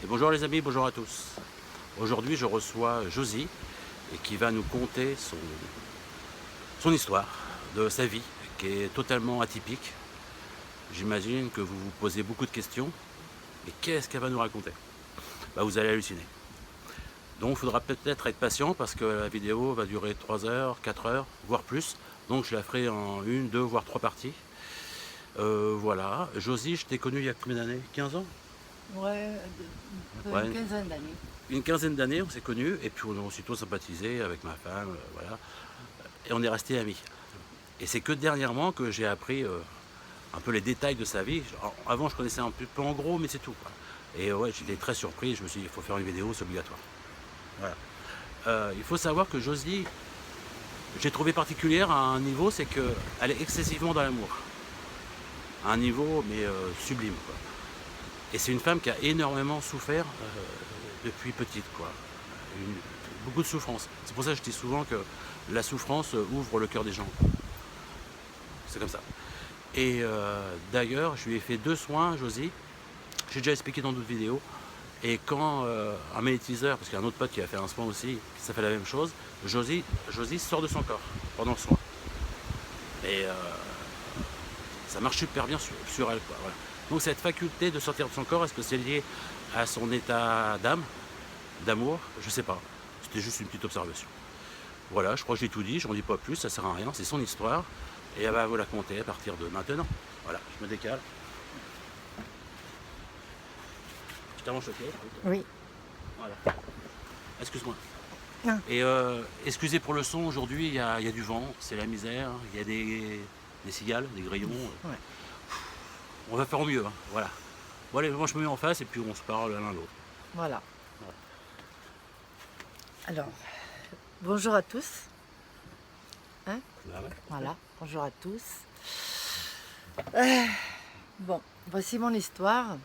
Et bonjour les amis, bonjour à tous. Aujourd'hui je reçois Josie et qui va nous conter son histoire de sa vie qui est totalement atypique. J'imagine que vous vous posez beaucoup de questions. Mais qu'est-ce qu'elle va nous raconter? Vous allez halluciner. Donc il faudra peut-être être patient parce que la vidéo va durer 3 heures, 4 heures, voire plus. Donc je la ferai en une, deux, voire trois parties. Voilà. Josie, je t'ai connue il y a combien d'années? 15 ans? Ouais, Ouais, une quinzaine d'années. une quinzaine d'années, on s'est connus et puis on a aussitôt sympathisé avec ma femme, voilà. Et on est restés amis. Et c'est que dernièrement que j'ai appris un peu les détails de sa vie. Avant, je connaissais un peu en gros, mais c'est tout, quoi. Et ouais, j'étais très surpris. Je me suis dit, il faut faire une vidéo, c'est obligatoire. Voilà. Il faut savoir que Josie, j'ai trouvé particulière à un niveau, c'est qu'elle est excessivement dans l'amour. À un niveau, mais sublime, quoi. Et c'est une femme qui a énormément souffert depuis petite, quoi. Une- Beaucoup de souffrance. C'est pour ça que je dis souvent que la souffrance ouvre le cœur des gens. C'est comme ça. Et d'ailleurs, je lui ai fait 2 soins, Josie. J'ai déjà expliqué dans d'autres vidéos. Et quand un magnétiseur, parce qu'il y a un autre pote qui a fait un soin aussi, ça fait la même chose, Josie sort de son corps pendant le soin. Et ça marche super bien sur elle, quoi. Voilà. Donc cette faculté de sortir de son corps, est-ce que c'est lié à son état d'âme, d'amour? Je sais pas. C'était juste une petite observation. Voilà, je crois que j'ai tout dit, j'en dis pas plus, ça sert à rien, c'est son histoire. Et elle va vous la conter à partir de maintenant. Voilà, je me décale. Je t'avance choqué. Oui. Voilà. Excuse-moi. Ah. Et excusez pour le son, aujourd'hui il y a du vent, c'est la misère, il y a des cigales, des grillons. Ouais. On va faire au mieux, hein. Voilà. Bon allez, moi je me mets en face et puis on se parle l'un l'autre. Voilà. Alors, bonjour à tous. Hein? Bah ouais. Voilà, bonjour à tous. Euh, bon, voici mon histoire.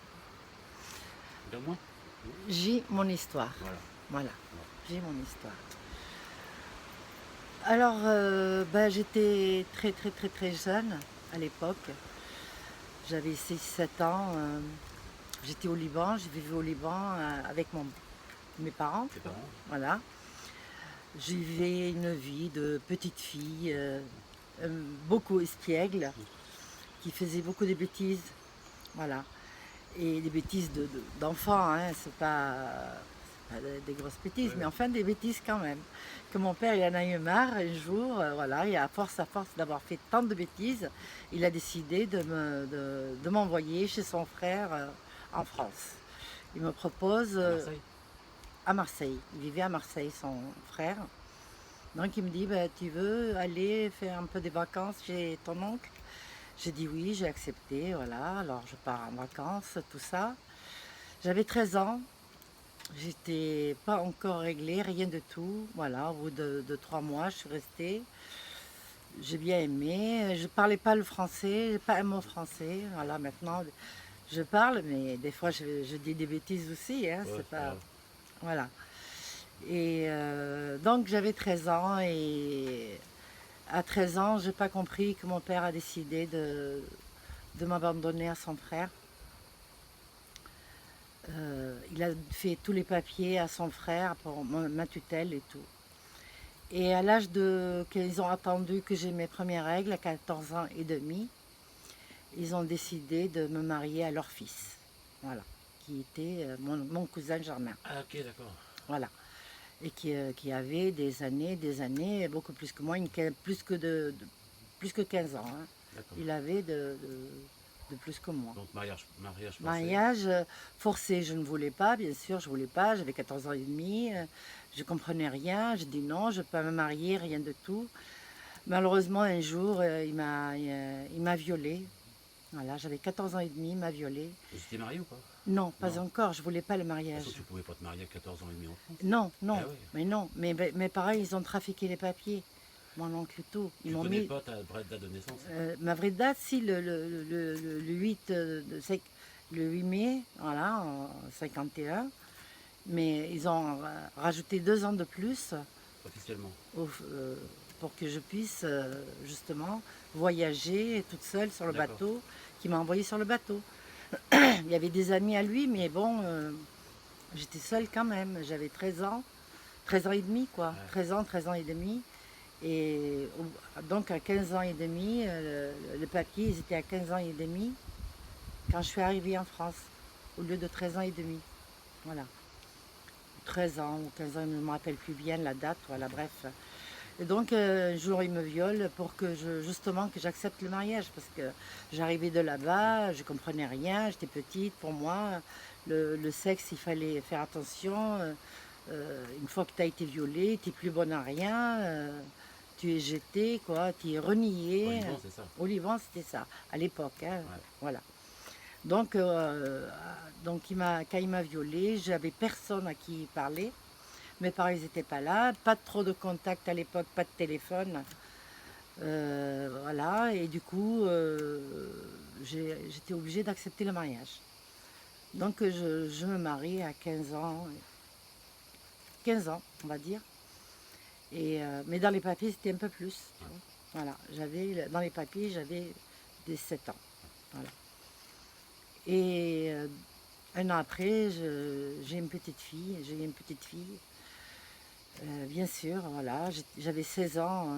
Regarde-moi. J'ai mon histoire. Voilà. Voilà, j'ai mon histoire. Alors, j'étais très jeune à l'époque. J'avais 6 7 ans. J'étais au Liban, je vivais au Liban avec mes parents. Tes parents. Voilà. Je vivais une vie de petite fille, beaucoup espiègle, qui faisait beaucoup de bêtises. Voilà. Et des bêtises d'enfants, hein, c'est pas des grosses bêtises, Ouais. mais enfin des bêtises quand même. Que mon père, il en a eu marre un jour, voilà, et à force d'avoir fait tant de bêtises, il a décidé de m'envoyer chez son frère en France. Il me propose À Marseille. à Marseille. Il vivait à Marseille, son frère. Donc il me dit, tu veux aller faire un peu des vacances chez ton oncle? J'ai dit oui, j'ai accepté, voilà. Alors je pars en vacances, tout ça. J'avais 13 ans, j'étais pas encore réglée, rien de tout. Voilà, au bout de 3 mois, je suis restée. J'ai bien aimé. Je parlais pas le français, pas un mot français. Voilà, maintenant je parle, mais des fois je dis des bêtises aussi, hein, Ouais, c'est c'est pas pas. grave. Voilà. Et donc j'avais 13 ans et à 13 ans, j'ai pas compris que mon père a décidé de m'abandonner à son frère. Il a fait tous les papiers à son frère pour ma tutelle et tout. Et à l'âge qu'ils ont attendu que j'ai mes premières règles, à 14 ans et demi, ils ont décidé de me marier à leur fils. Voilà. Qui était mon cousin germain. Ah ok, d'accord. Voilà. Et qui avait des années, beaucoup plus que moi, plus que 15 ans, hein. D'accord. Il avait de plus que moi. Donc mariage forcé. Mariage forcé, je ne voulais pas, bien sûr, je ne voulais pas, j'avais 14 ans et demi, je ne comprenais rien, je dis non, je ne peux pas me marier, rien de tout. Malheureusement, un jour, il m'a violée. Voilà, j'avais 14 ans et demi, il m'a violée. Vous étiez marié ou pas? Non, pas Non. encore, je ne voulais pas le De toute mariage. façon, tu pouvais pas te marier à 14 ans et demi en France. Non, non, Ah oui. mais non, mais mes parents, ils ont trafiqué les papiers. Mon oncle et tout. Ils Tu m'ont connais mis. pas ta vraie date de naissance? Ma vraie date, si, le 8, le 8 mai, voilà, en 51. Mais ils ont rajouté 2 ans de plus Officiellement. pour que je puisse justement voyager toute seule sur le D'accord. bateau, qui m'a envoyé sur le bateau. Il y avait des amis à lui, mais bon, j'étais seule quand même. J'avais 13 ans et demi quoi. Ouais. 13 ans et demi. Et donc à 15 ans et demi, le papier, ils étaient à 15 ans et demi quand je suis arrivée en France, au lieu de 13 ans et demi. Voilà. 13 ans ou 15 ans, je ne me rappelle plus bien la date, voilà, bref. Et donc, un jour, il me viole pour que justement, que j'accepte le mariage, parce que j'arrivais de là-bas, je comprenais rien, j'étais petite, pour moi, le sexe, il fallait faire attention. Une fois que tu as été violée, tu n'es plus bonne à rien, tu es jetée, quoi, tu es Au reniée. Liban, c'est ça. Au Liban, c'était ça, à l'époque, hein, Ouais. voilà. Donc, quand il m'a violée, j'avais personne à qui parler. Mes parents n'étaient pas là, pas trop de contact à l'époque, pas de téléphone. Voilà, et du coup, j'étais obligée d'accepter le mariage. Donc je me marie à 15 ans, on va dire. Mais dans les papiers, c'était un peu plus. Tu vois. Voilà, dans les papiers, j'avais 17 ans. Voilà. Et un an après, j'ai une petite fille. J'ai eu une petite fille. Bien sûr, voilà, j'avais 16 ans,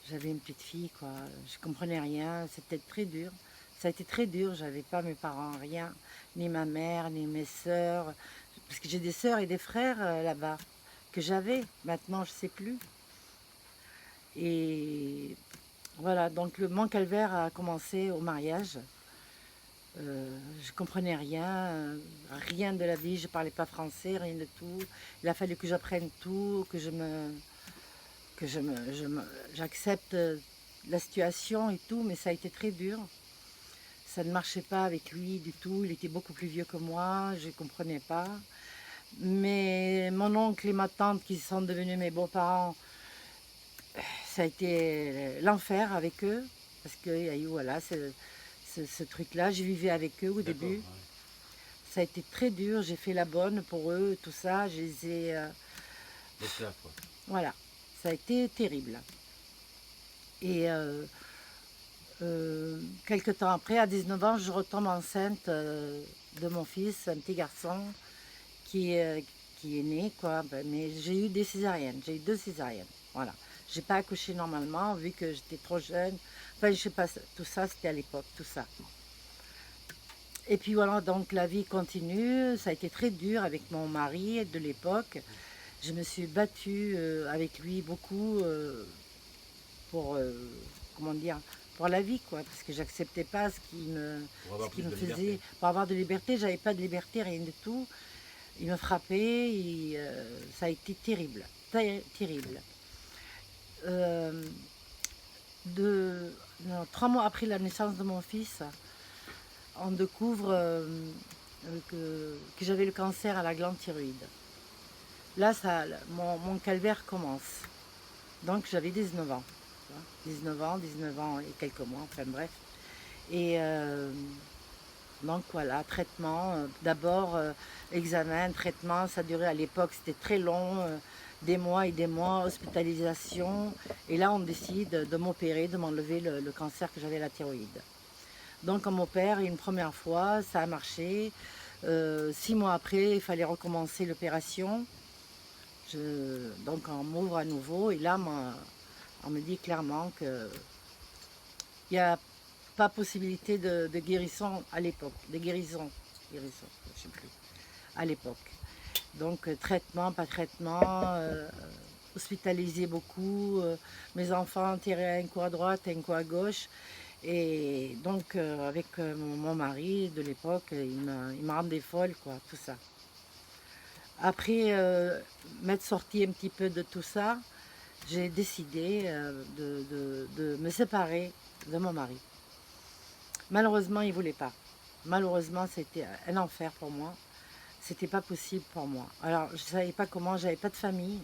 j'avais une petite fille, quoi. Je comprenais rien, c'était très dur. Ça a été très dur, j'avais pas mes parents, rien, ni ma mère, ni mes sœurs, parce que j'ai des sœurs et des frères là-bas que j'avais. Maintenant, je sais plus. Et voilà, donc mon calvaire a commencé au mariage. Je comprenais rien de la vie, je parlais pas français, rien de tout. Il a fallu que j'apprenne tout, j'accepte la situation et tout, mais ça a été très dur. Ça ne marchait pas avec lui du tout, il était beaucoup plus vieux que moi, je ne comprenais pas. Mais mon oncle et ma tante qui sont devenus mes beaux-parents, ça a été l'enfer avec eux, parce qu'il y a eu voilà, ce truc-là, je vivais avec eux au début. Ouais. Ça a été très dur, j'ai fait la bonne pour eux, tout ça, je les ai... L'esclave, quoi. voilà, ça a été terrible. Et quelques temps après, à 19 ans, je retombe enceinte de mon fils, un petit garçon qui est né, quoi. Mais j'ai eu des césariennes, j'ai eu 2 césariennes, voilà. J'ai pas accouché normalement, vu que j'étais trop jeune. Enfin, je sais pas, tout ça, c'était à l'époque, tout ça. Et puis voilà, donc la vie continue. Ça a été très dur avec mon mari de l'époque. Je me suis battue avec lui beaucoup pour, comment dire, pour la vie, quoi, parce que j'acceptais pas Pour avoir ce qu'il plus me de faisait. liberté. Pour avoir de liberté, j'avais pas de liberté, rien du tout. Il me frappait, ça a été terrible, terrible. Euh, non, 3 mois après la naissance de mon fils, on découvre que j'avais le cancer à la glande thyroïde. Là, mon calvaire commence. Donc j'avais 19 ans. 19 ans et quelques mois, enfin bref. Et donc voilà, traitement. D'abord, examen, traitement, ça durait à l'époque, c'était très long, des mois et des mois, hospitalisation. Et là, on décide de m'opérer, de m'enlever le cancer que j'avais à la thyroïde. Donc on m'opère une première fois, ça a marché. 6 mois après, il fallait recommencer l'opération. Donc on m'ouvre à nouveau et là, on me dit clairement qu'il n'y a pas possibilité de guérison à l'époque, guérison, je sais plus, à l'époque. Donc traitement, pas traitement, hospitalisé beaucoup, mes enfants enterrés un coup à droite, un coup à gauche. Et donc avec mon mari de l'époque, il m'a rendu folle, quoi, tout ça. Après m'être sortie un petit peu de tout ça, j'ai décidé de me séparer de mon mari. Malheureusement, il ne voulait pas. Malheureusement, c'était un enfer pour moi. C'était pas possible pour moi. Alors, je ne savais pas comment, j'avais pas de famille.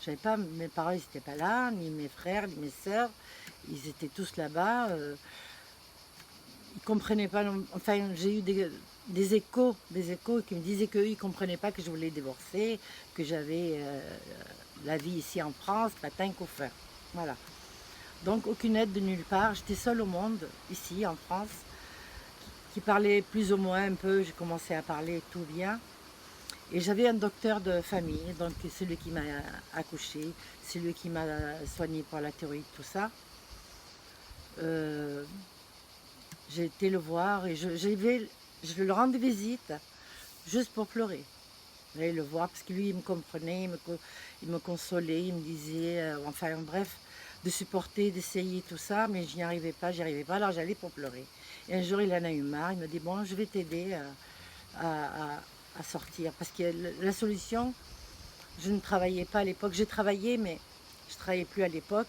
Mes parents, ils n'étaient pas là, ni mes frères, ni mes sœurs. Ils étaient tous là-bas. Ils comprenaient pas. Enfin, j'ai eu des échos qui me disaient qu'eux, ils ne comprenaient pas que je voulais divorcer, que j'avais la vie ici en France, patin couffin. Voilà. Donc aucune aide de nulle part. J'étais seule au monde, ici en France, qui parlait plus ou moins un peu. J'ai commencé à parler tout bien. Et j'avais un docteur de famille, donc celui qui m'a accouché, celui qui m'a soigné pour la thyroïde, tout ça. Euh, j'ai été le voir et je le rendais visite juste pour pleurer. J'allais le voir parce que lui, il me comprenait, il me consolait, il me disait, enfin bref, de supporter, d'essayer tout ça, mais je n'y arrivais pas, alors j'allais pour pleurer. Et un jour, il en a eu marre, il me dit, bon, je vais t'aider à sortir. Parce que la solution, je ne travaillais pas à l'époque, j'ai travaillé, mais je ne travaillais plus à l'époque.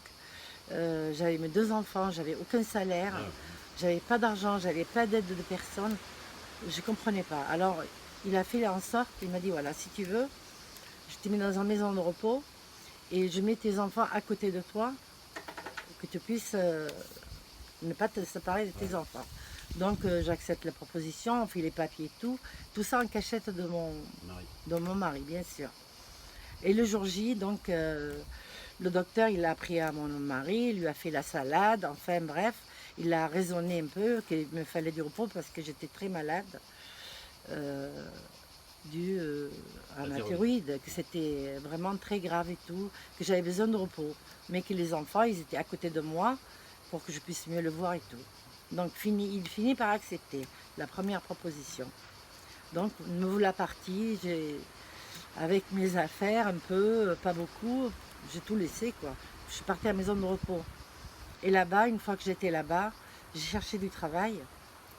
J'avais mes 2 enfants, j'avais aucun salaire, j'avais pas d'argent, j'avais pas d'aide de personne, je ne comprenais pas. Alors, il a fait en sorte, il m'a dit, voilà, si tu veux, je te mets dans une maison de repos et je mets tes enfants à côté de toi, que tu puisses ne pas te séparer de tes enfants. Donc j'accepte la proposition, on fait les papiers et tout ça en cachette de mon mari, bien sûr. Et le jour J, donc le docteur, il a pris à mon mari, il lui a fait la salade, enfin bref, il a raisonné un peu qu'il me fallait du repos parce que j'étais très malade. Dû à ma thyroïde, que c'était vraiment très grave et tout, que j'avais besoin de repos, mais que les enfants, ils étaient à côté de moi pour que je puisse mieux le voir et tout. Donc il finit par accepter la première proposition. Donc me voilà partie, avec mes affaires un peu, pas beaucoup, j'ai tout laissé quoi. Je suis partie à la maison de repos. Et là-bas, une fois que j'étais là-bas, j'ai cherché du travail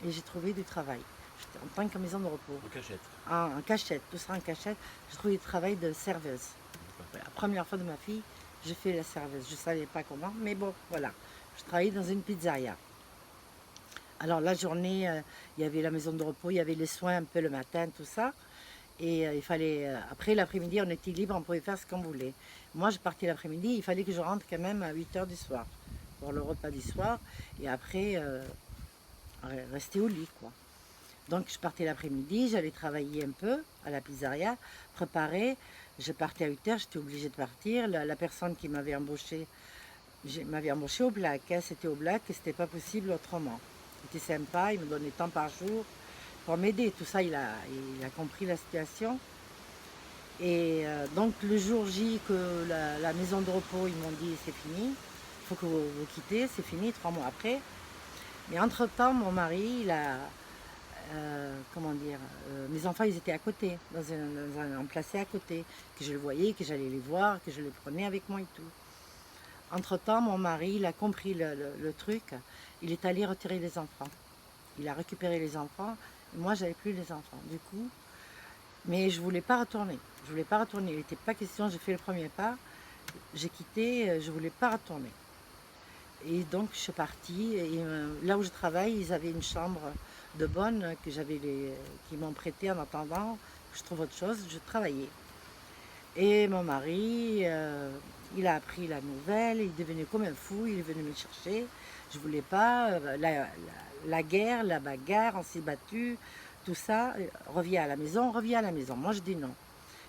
et j'ai trouvé du travail. En tant que maison de repos. En cachette. En cachette, tout ça en cachette. J'ai trouvé du travail de serveuse. La première fois de ma fille, j'ai fait la serveuse. Je ne savais pas comment, mais bon, voilà. Je travaillais dans une pizzeria. Alors la journée, il y avait la maison de repos, il y avait les soins un peu le matin, tout ça. Et il fallait, après l'après-midi, on était libre, on pouvait faire ce qu'on voulait. Moi, je partais l'après-midi, il fallait que je rentre quand même à 8 h du soir pour le repas du soir. Et après, rester au lit, quoi. Donc je partais l'après-midi, j'allais travailler un peu à la pizzeria, préparer. Je partais à 8 h, j'étais obligée de partir. La personne qui m'avait embauché au black. Hein, c'était au black et c'était pas possible autrement. Il était sympa, il me donnait tant par jour pour m'aider. Tout ça, il a compris la situation. Et donc le jour J que la maison de repos, ils m'ont dit c'est fini, il faut que vous quittez, c'est fini, 3 mois après. Mais entre-temps, mon mari, il a... comment dire, mes enfants ils étaient à côté, placés à côté, que je le voyais, que j'allais les voir, que je les prenais avec moi et tout. Entre-temps, mon mari, il a compris le truc, il est allé retirer les enfants. Il a récupéré les enfants, et moi j'avais plus les enfants. Du coup, mais je voulais pas retourner. Je voulais pas retourner. Il n'était pas question, j'ai fait le premier pas, j'ai quitté, je voulais pas retourner. Et donc je suis partie, et là où je travaille, ils avaient une chambre de bonne qui m'ont prêté en attendant que je trouve autre chose, je travaillais. Et mon mari, il a appris la nouvelle, il est devenu comme un fou, il est venu me chercher. Je voulais pas, la guerre, la bagarre, on s'est battu, tout ça, reviens à la maison, reviens à la maison. Moi je dis non.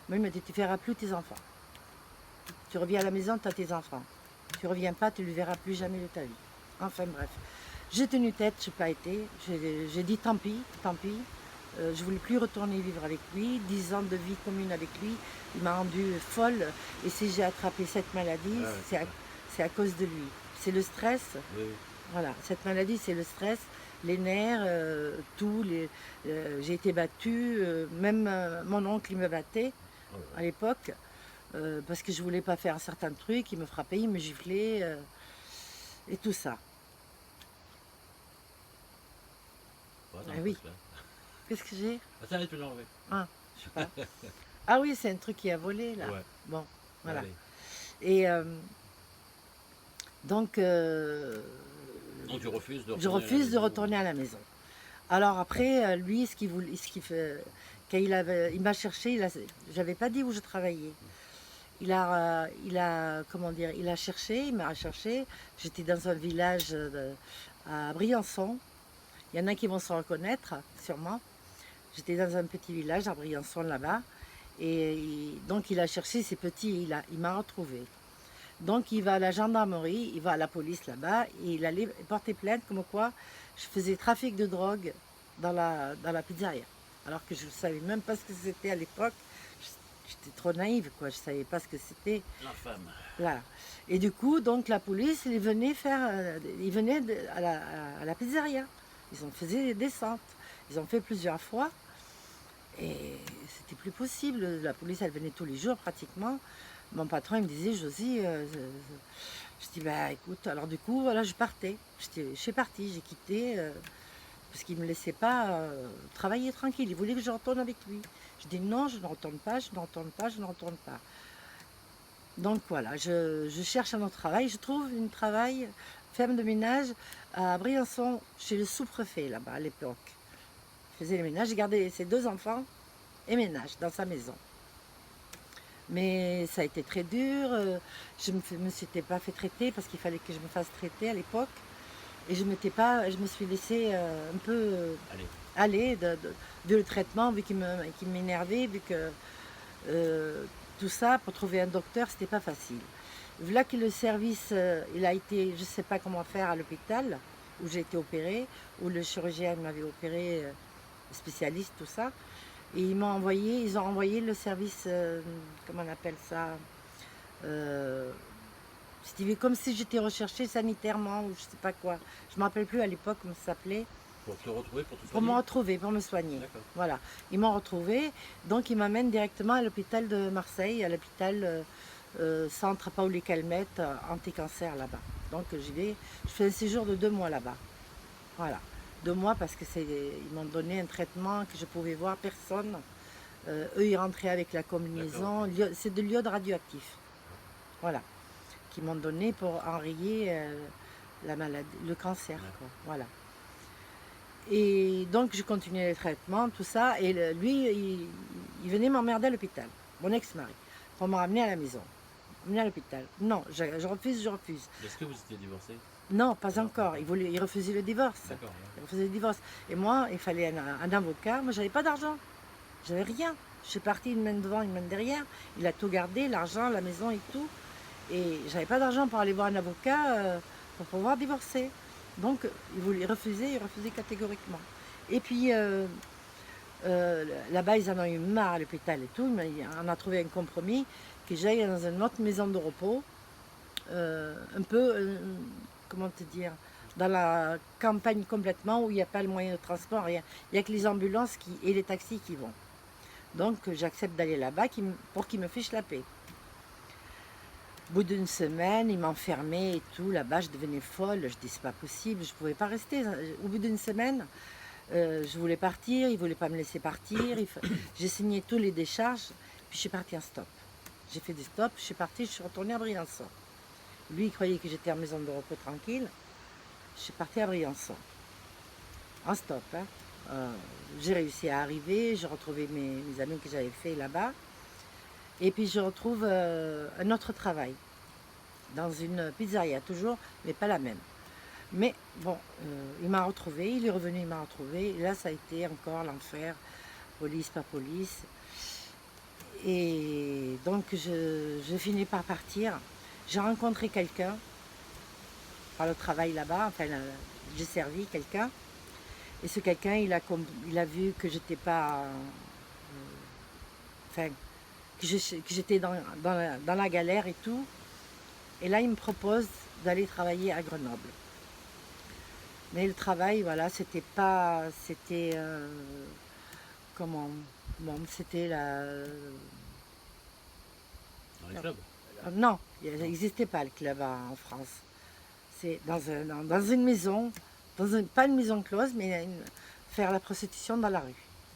Moi il me dit tu ne verras plus tes enfants. Tu reviens à la maison, tu as tes enfants. Tu reviens pas, tu ne le verras plus jamais de ta vie. Enfin bref. J'ai tenu tête, je n'ai pas été. J'ai dit tant pis, tant pis. Je ne voulais plus retourner vivre avec lui. 10 ans de vie commune avec lui, il m'a rendue folle. Et si j'ai attrapé cette maladie, c'est à cause de lui. C'est le stress. Oui. Voilà, cette maladie, c'est le stress, les nerfs, tout. J'ai été battue. Même mon oncle, il me battait à l'époque. Parce que je ne voulais pas faire un certain truc. Il me frappait, il me giflait. Et tout ça. Ah oui. Qu'est-ce que j'ai? Ça tu l'as enlevé. Ah, je sais pas. Ah oui, c'est un truc qui a volé là. Ouais. Bon, voilà. Allez. Et donc, tu refuses de retourner je refuse de retourner à la maison. Alors après, lui, quand il m'a cherché, j'avais pas dit où je travaillais. Il a cherché, il m'a cherché. J'étais dans un village à Briançon. Il y en a qui vont se reconnaître, sûrement. J'étais dans un petit village à Briançon, là-bas. Et donc, il a cherché, c'est petit, il m'a retrouvé. Donc, il va à la gendarmerie, il va à la police là-bas, et il allait porter plainte comme quoi je faisais trafic de drogue dans la pizzeria. alors que je ne savais même pas ce que c'était à l'époque. J'étais trop naïve, quoi. Je ne savais pas ce que c'était. La femme. Voilà. Et du coup, donc la police, ils venaient à la pizzeria. Ils ont fait des descentes. Ils ont fait plusieurs fois. Et c'était plus possible. La police, elle venait tous les jours pratiquement. Mon patron, il me disait, Josie, je dis, bah écoute, alors du coup, voilà, je partais. Je suis partie, j'ai quitté, parce qu'il ne me laissait pas travailler tranquille. Il voulait que je retourne avec lui. Je dis, non, je ne retourne pas, je ne retourne pas, je ne retourne pas. Donc voilà, je cherche un autre travail. Je trouve un travail, femme de ménage, à Briançon, chez le sous-préfet, là-bas, à l'époque. Je faisais les ménages, j'ai gardé ses 2 enfants et ménage dans sa maison. Mais ça a été très dur. Je me s'étais pas fait traiter parce qu'il fallait que je me fasse traiter à l'époque. Et je me suis laissée un peu Allez. aller vu le traitement, vu qu'il m'énervait, vu que tout ça, pour trouver un docteur, c'était pas facile. Voilà que le service, il a été, je ne sais pas comment faire à l'hôpital, où j'ai été opérée, où le chirurgien m'avait opéré, spécialiste, tout ça. Et ils ont envoyé le service, comment on appelle ça, c'était comme si j'étais recherchée sanitairement ou je sais pas quoi. Je ne me rappelle plus à l'époque comment ça s'appelait. Pour te retrouver, pour te Pour soigner. me retrouver, pour me soigner. D'accord. Voilà. Ils m'ont retrouvée, donc ils m'amènent directement à l'hôpital de Marseille, à l'hôpital Centre Paoli Calmette, anti-cancer là-bas. Donc j'y vais, je fais un séjour de 2 mois là-bas. Voilà. 2 mois parce que ils m'ont donné un traitement que je pouvais voir personne. Eux, ils rentraient avec la combinaison. C'est de l'iode radioactif. Voilà. Qu'ils m'ont donné pour enrayer la maladie, le cancer. Quoi. Voilà. Et donc, je continuais les traitements, tout ça. Et lui, il venait m'emmerder à l'hôpital, mon ex-mari, pour me ramener à la maison, m'emmener à l'hôpital. Non, je refuse, je refuse. Est-ce que vous étiez divorcé? Non, pas encore. Il refusait le divorce. D'accord. Il refusait le divorce. Et moi, il fallait un avocat. Moi, j'avais pas d'argent. J'avais rien. Je suis partie une main devant, une main derrière. Il a tout gardé, l'argent, la maison et tout. Et j'avais pas d'argent pour aller voir un avocat pour pouvoir divorcer. Donc, il refusait catégoriquement. Et puis, là-bas, ils en ont eu marre à l'hôpital et tout. Mais on a trouvé un compromis que j'aille dans une autre maison de repos, un peu, comment te dire, dans la campagne complètement, où il n'y a pas le moyen de transport, rien. Il n'y a que les ambulances et les taxis qui vont. Donc, j'accepte d'aller là-bas pour qu'ils me fichent la paix. Au bout d'une semaine, ils m'enfermaient et tout. Là-bas, je devenais folle. Je dis, c'est pas possible, je ne pouvais pas rester. Au bout d'une semaine, je voulais partir. Ils ne voulaient pas me laisser partir. J'ai signé tous les décharges. Puis je suis partie en stop. J'ai fait des stops. Je suis partie, je suis retournée à Briançon. Lui, il croyait que j'étais en maison de repos tranquille. Je suis partie à Briançon. En stop. Hein. J'ai réussi à arriver. J'ai retrouvé mes amis que j'avais fait là-bas. Et puis je retrouve un autre travail dans une pizzeria, toujours, mais pas la même. Mais bon, il m'a retrouvé, il est revenu, il m'a retrouvé. Et là, ça a été encore l'enfer, police, pas police. Et donc, je finis par partir. J'ai rencontré quelqu'un par le travail là-bas, enfin, j'ai servi quelqu'un. Et ce quelqu'un, il a vu que j'étais pas... Enfin, que j'étais dans la galère et tout. Et là, il me propose d'aller travailler à Grenoble. Mais le travail, voilà, c'était pas... C'était... comment... Bon, c'était la... Dans les clubs? Non, il n'existait pas le club en France. C'est dans une maison, pas une maison close, mais faire la prostitution dans la rue.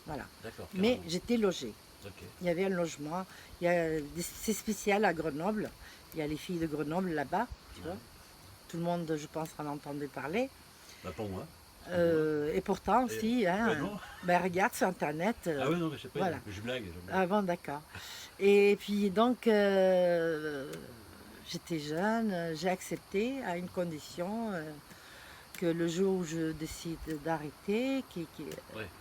Voilà. D'accord. Mais j'étais logée. Okay. Il y avait un logement. C'est spécial à Grenoble. Il y a les filles de Grenoble là-bas. Tu vois. Tout le monde, je pense, en entendait parler. Bah, pour moi. Et pourtant aussi, regarde sur Internet. Ah oui, non, je sais pas, voilà. je blague. Ah bon, d'accord. Et puis donc, j'étais jeune, j'ai accepté à une condition que le jour où je décide d'arrêter,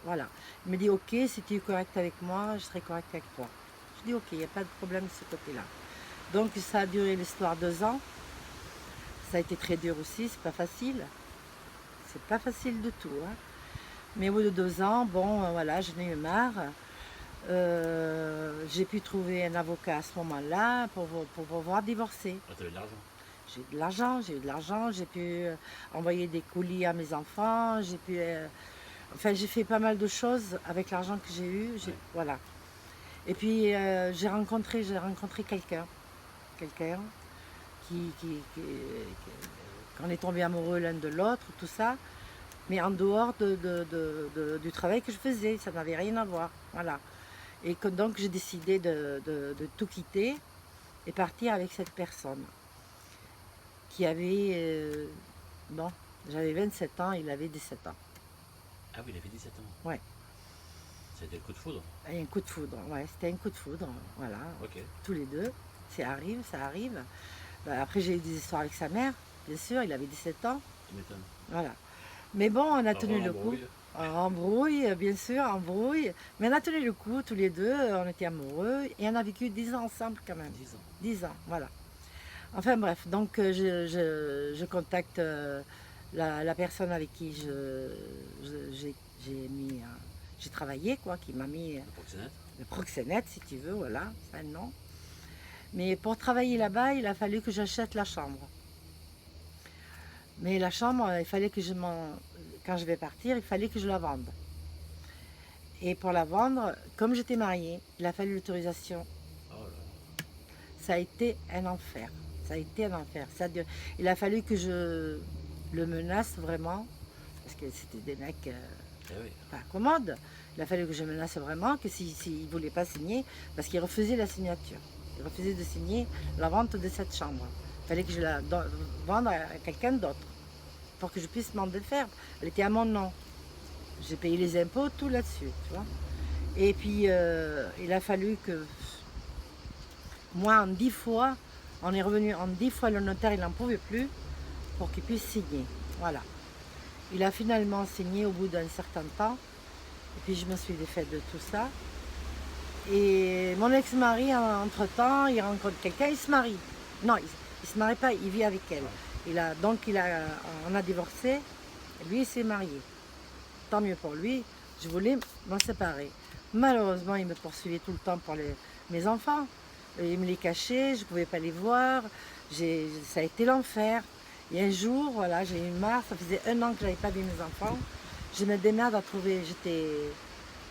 voilà. Il me dit, ok, si tu es correct avec moi, je serai correct avec toi. Je dis, ok, il n'y a pas de problème de ce côté-là. Donc ça a duré l'histoire 2 ans. Ça a été très dur aussi, c'est pas facile. C'est pas facile du tout. Hein. Mais au bout de 2 ans, bon, voilà, j'en ai eu marre. J'ai pu trouver un avocat à ce moment-là pour pouvoir divorcer. Ah, t'avais de l'argent. J'ai eu de l'argent, j'ai pu envoyer des colis à mes enfants, enfin j'ai fait pas mal de choses avec l'argent que j'ai eu, Ouais. voilà. Et puis j'ai rencontré quelqu'un qu'on est tombé amoureux l'un de l'autre, tout ça, mais en dehors du travail que je faisais, ça n'avait rien à voir, voilà. Et donc j'ai décidé de tout quitter et partir avec cette personne qui avait, bon, j'avais 27 ans, il avait 17 ans. Ah oui, il avait 17 ans. Ouais, C'était le coup de foudre. et un coup de foudre, ouais, c'était un coup de foudre, voilà, Ok. tous les deux. Ça arrive, ça arrive. Bah, après j'ai eu des histoires avec sa mère, bien sûr, il avait 17 ans, Tu m'étonnes. voilà. Mais bon, on a Alors, tenu voilà, le coup. embrouille. Embrouille, bien sûr, embrouille. Mais on a tenu le coup tous les deux, on était amoureux et on a vécu 10 ans ensemble quand même. 10 ans. 10 ans, voilà. Enfin bref, donc je contacte la personne avec qui j'ai travaillé, quoi, qui m'a mis Le proxénète. le proxénète, si tu veux, voilà, c'est un nom. Mais pour travailler là-bas, il a fallu que j'achète la chambre. Mais la chambre, il fallait que quand je vais partir, il fallait que je la vende. Et pour la vendre, comme j'étais mariée, il a fallu l'autorisation. Oh là. Ça a été un enfer. Ça a été un enfer. Il a fallu que je le menace vraiment, parce que c'était des mecs Eh oui. pas commodes. Il a fallu que je menace vraiment que s'il ne voulait pas signer, parce qu'il refusait la signature. Il refusait de signer la vente de cette chambre. Il fallait que je la vende à quelqu'un d'autre pour que je puisse m'en défaire. Elle était à mon nom. J'ai payé les impôts, tout là-dessus, tu vois. Et puis, il a fallu que moi, en 10 fois, on est revenu en 10 fois, le notaire, il n'en pouvait plus pour qu'il puisse signer. Voilà. Il a finalement signé au bout d'un certain temps. Et puis, je me suis défaite de tout ça. Et mon ex-mari, entre-temps, il rencontre quelqu'un, il se marie. Non, il ne se marie pas, il vit avec elle. On a divorcé, et lui, il s'est marié. Tant mieux pour lui, je voulais m'en séparer. Malheureusement, il me poursuivait tout le temps pour mes enfants. Il me les cachait, je ne pouvais pas les voir. Ça a été l'enfer. Et un jour, voilà, j'ai eu marre, ça faisait 1 an que je n'avais pas vu mes enfants. Je me démerde à trouver, j'étais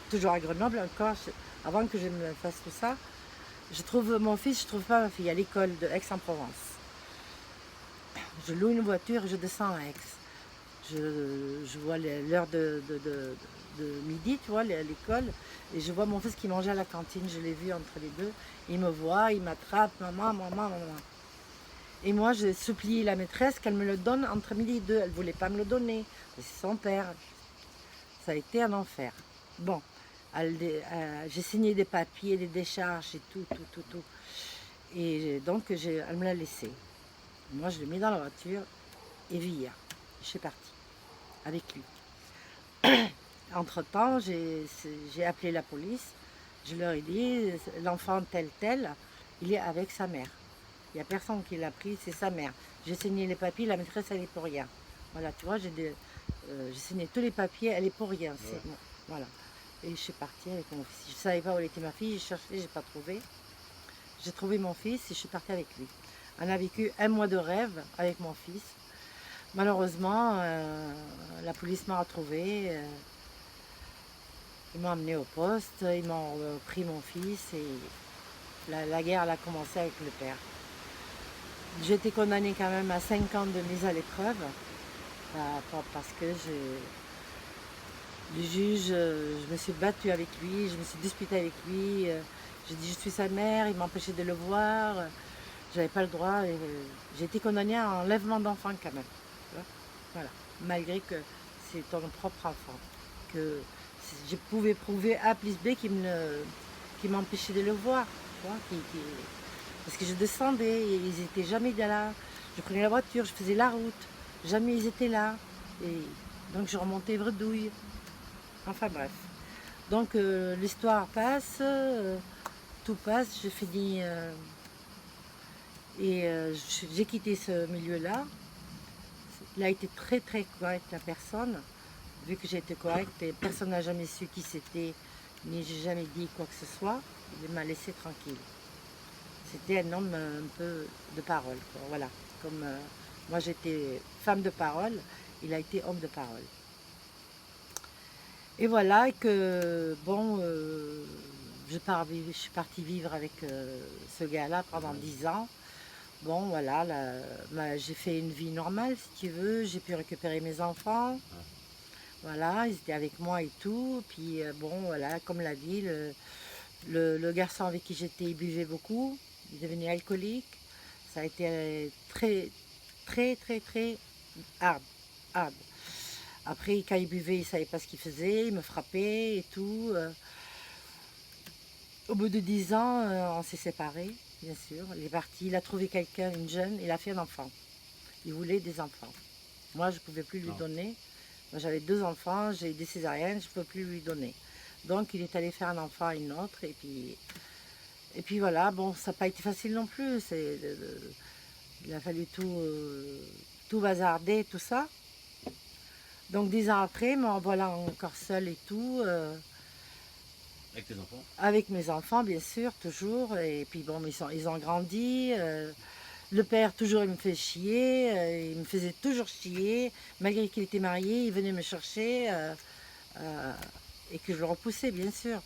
toujours à Grenoble encore, avant que je me fasse tout ça. Je trouve mon fils, je ne trouve pas ma fille à l'école de Aix-en-Provence. Je loue une voiture et je descends à Aix. Je vois l'heure de midi, tu vois, l'école, et je vois mon fils qui mangeait à la cantine, je l'ai vu entre les deux. Il me voit, il m'attrape, maman, maman, maman. Et moi, j'ai supplié la maîtresse qu'elle me le donne entre midi et 2. Elle ne voulait pas me le donner, c'est son père. Ça a été un enfer. Bon, j'ai signé des papiers, des décharges et tout. Et donc, elle me l'a laissé. Moi, je l'ai mis dans la voiture et via. Je suis partie avec lui. Entre-temps, j'ai appelé la police. Je leur ai dit, l'enfant tel, il est avec sa mère. Il n'y a personne qui l'a pris, c'est sa mère. J'ai signé les papiers, la maîtresse, elle est pour rien. Voilà, tu vois, j'ai signé tous les papiers, elle est pour rien. Ouais. Voilà. Et je suis partie avec mon fils. Je ne savais pas où était ma fille, j'ai cherché, je n'ai pas trouvé. J'ai trouvé mon fils et je suis partie avec lui. On a vécu 1 mois de rêve avec mon fils. Malheureusement, la police m'a retrouvée. Ils m'ont emmené au poste, ils m'ont pris mon fils et la guerre elle a commencé avec le père. J'ai été condamnée quand même à 5 ans de mise à l'épreuve parce que le juge, je me suis battue avec lui, je me suis disputée avec lui. J'ai dit je suis sa mère, il m'empêchait de le voir. J'avais pas le droit. J'ai été condamnée à enlèvement d'enfant quand même. Tu vois. Voilà. Malgré que c'est ton propre enfant. Que je pouvais prouver A plus B qui m'empêchait de le voir. Tu vois, parce que je descendais, et ils n'étaient jamais là. Je prenais la voiture, je faisais la route. Jamais ils étaient là. Et donc je remontais bredouille. Enfin bref. Donc l'histoire passe, tout passe, je finis. J'ai quitté ce milieu-là. Il a été très très correct la personne. vu que j'ai été correcte, et personne n'a jamais su qui c'était, ni j'ai jamais dit quoi que ce soit, il m'a laissé tranquille. C'était un homme un peu de parole, quoi, voilà. Comme moi j'étais femme de parole, il a été homme de parole. Et voilà, et que bon, je suis partie vivre avec ce gars-là pendant 10 ans. Bon, voilà, j'ai fait une vie normale, si tu veux. J'ai pu récupérer mes enfants. Voilà, ils étaient avec moi et tout. Puis bon, voilà, comme la vie, le garçon avec qui j'étais, il buvait beaucoup. Il est devenu alcoolique. Ça a été très, très, très, très hard. hard. Après, quand il buvait, il ne savait pas ce qu'il faisait. Il me frappait et tout. Au bout de 10 ans, on s'est séparés, bien sûr. Il est parti, il a trouvé quelqu'un, une jeune, il a fait un enfant. Il voulait des enfants. Moi, je ne pouvais plus lui donner. Moi, j'avais 2 enfants, j'ai des césariennes, je ne peux plus lui donner. Donc, il est allé faire un enfant à une autre. Et puis voilà, bon, ça n'a pas été facile non plus. Il a fallu tout bazarder, tout ça. Donc, 10 ans après, me voilà encore seule et tout. Avec tes enfants? Avec mes enfants, bien sûr, toujours. Et puis bon, ils ont grandi. Le père, toujours, il me fait chier. Il me faisait toujours chier. Malgré qu'il était marié, il venait me chercher. Et que je le repoussais, bien sûr.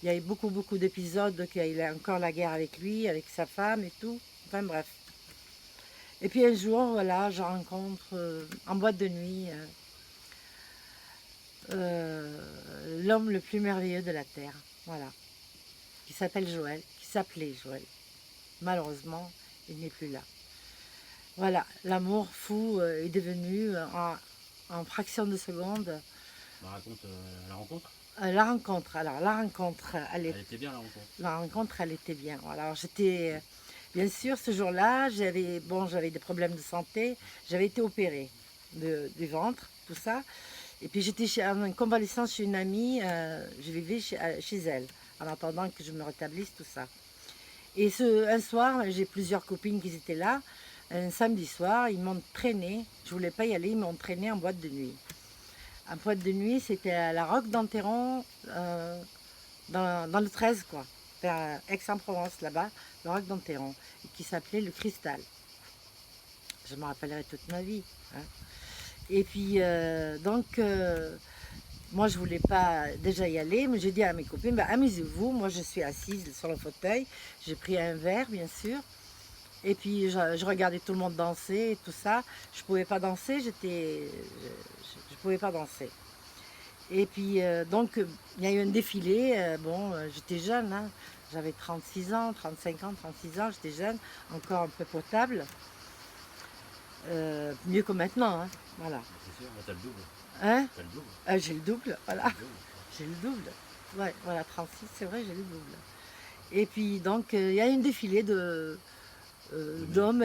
Il y a eu beaucoup, beaucoup d'épisodes qu'il a encore la guerre avec lui, avec sa femme et tout. Enfin bref. Et puis un jour, voilà, je rencontre en boîte de nuit l'homme le plus merveilleux de la Terre. Voilà. Qui s'appelle Joël, qui s'appelait Joël. Malheureusement, il n'est plus là. Voilà, l'amour fou est devenu en fraction de seconde. Raconte la rencontre. La rencontre, alors la rencontre, Elle était bien la rencontre. La rencontre, elle était bien. Alors j'étais, bien sûr, ce jour-là, j'avais des problèmes de santé. J'avais été opérée du ventre, tout ça. Et puis j'étais en convalescence chez une amie. Je vivais chez elle, en attendant que je me rétablisse, tout ça. Et un soir, j'ai plusieurs copines qui étaient là. Un samedi soir, ils m'ont traîné. Je voulais pas y aller, ils m'ont traîné en boîte de nuit. En boîte de nuit, c'était à la Roque d'Enterron, dans le 13, quoi, vers Aix-en-Provence, là-bas, le Roque d'Enterron, qui s'appelait le Cristal. Je me rappellerai toute ma vie. Hein. Et puis, moi, je voulais pas déjà y aller, mais j'ai dit à mes copines, bah, amusez-vous, moi je suis assise sur le fauteuil, j'ai pris un verre, bien sûr, et puis je regardais tout le monde danser et tout ça. Je pouvais pas danser, je pouvais pas danser. Et puis donc il y a eu un défilé, j'étais jeune, hein, j'avais 36 ans, 35 ans, 36 ans, j'étais jeune, encore un peu potable, mieux que maintenant, hein, voilà. C'est sûr, t'as le double. Hein? T'as le double. J'ai le double, voilà. T'as le double. J'ai le double. Ouais, voilà, 36, c'est vrai, j'ai le double. Et puis donc, il y a eu un défilé d'hommes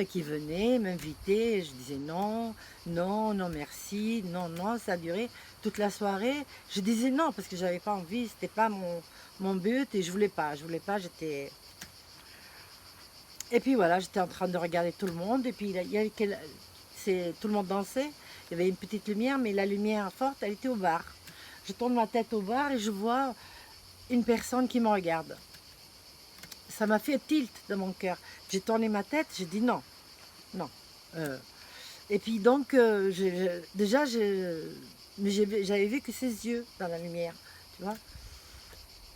qui venaient m'inviter. Je disais non, non, non, merci, non, non. Ça a duré toute la soirée. Je disais non parce que j'avais pas envie, c'était pas mon but et je voulais pas, j'étais. Et puis voilà, j'étais en train de regarder tout le monde et puis tout le monde dansait. Il y avait une petite lumière, mais la lumière forte, elle était au bar. Je tourne ma tête au bar et je vois une personne qui me regarde. Ça m'a fait tilt dans mon cœur. J'ai tourné ma tête, j'ai dit non, non. Et puis donc, j'avais vu que ses yeux dans la lumière, tu vois.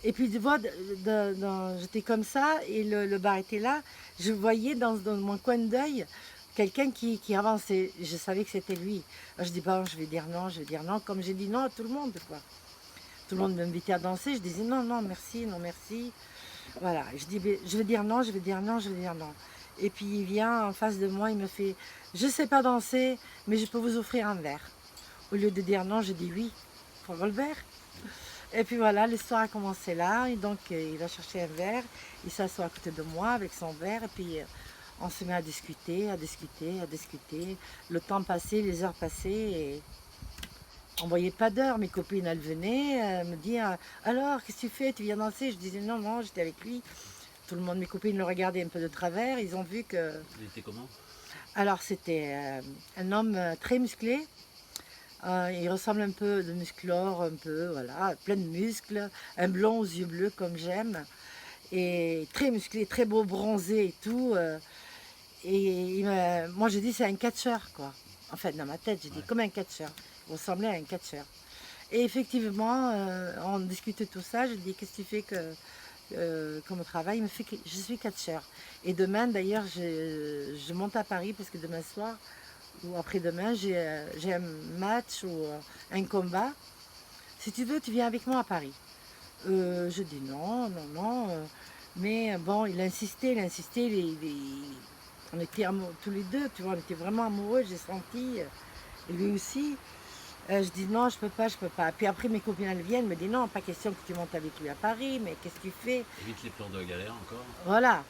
Et puis tu vois, j'étais comme ça et le bar était là. Je voyais dans mon coin d'œil quelqu'un qui avançait. Je savais que c'était lui. Alors, je dis bon, je vais dire non, comme j'ai dit non à tout le monde, quoi. Tout le monde m'invitait à danser, je disais non, non, merci, non, merci. Voilà, je dis je vais dire non, je vais dire non, je vais dire non. Et puis il vient en face de moi, il me fait je sais pas danser, mais je peux vous offrir un verre. Au lieu de dire non, je dis oui pour le verre. Et puis voilà, l'histoire a commencé là. Et donc il va chercher un verre, il s'assoit à côté de moi avec son verre, et puis on se met à discuter, à discuter, à discuter. Le temps passait, les heures passaient, et on ne voyait pas d'heure. Mes copines, elles venaient me dire alors, qu'est-ce que tu fais? Tu viens danser? Je disais non, non, j'étais avec lui. Tout le monde, mes copines le regardaient un peu de travers. Ils ont vu que. Il était comment? Alors, c'était un homme très musclé, Il ressemble un peu de musclore, un peu, voilà, plein de muscles, un blond aux yeux bleus comme j'aime, et très musclé, très beau, bronzé et tout. Et moi j'ai dit c'est un catcheur quoi. En fait dans ma tête j'ai dit Ouais. comme un catcheur. Il ressemblait à un catcheur. Et effectivement, on discutait tout ça. Je dis qu'est-ce que tu fais comme travail? Il me fait que je suis catcheur. Et demain d'ailleurs je monte à Paris parce que demain soir ou après-demain j'ai un match ou un combat. Si tu veux, tu viens avec moi à Paris. Je dis non, non, non. Mais bon, il a insisté. On était tous les deux, tu vois, on était vraiment amoureux, j'ai senti. Et lui aussi. Je dis non, je peux pas, je peux pas. Puis après, mes copines, elles viennent, me disent non, pas question que tu montes avec lui à Paris, mais qu'est-ce que tu fais? Évite les plans de galère encore. Voilà.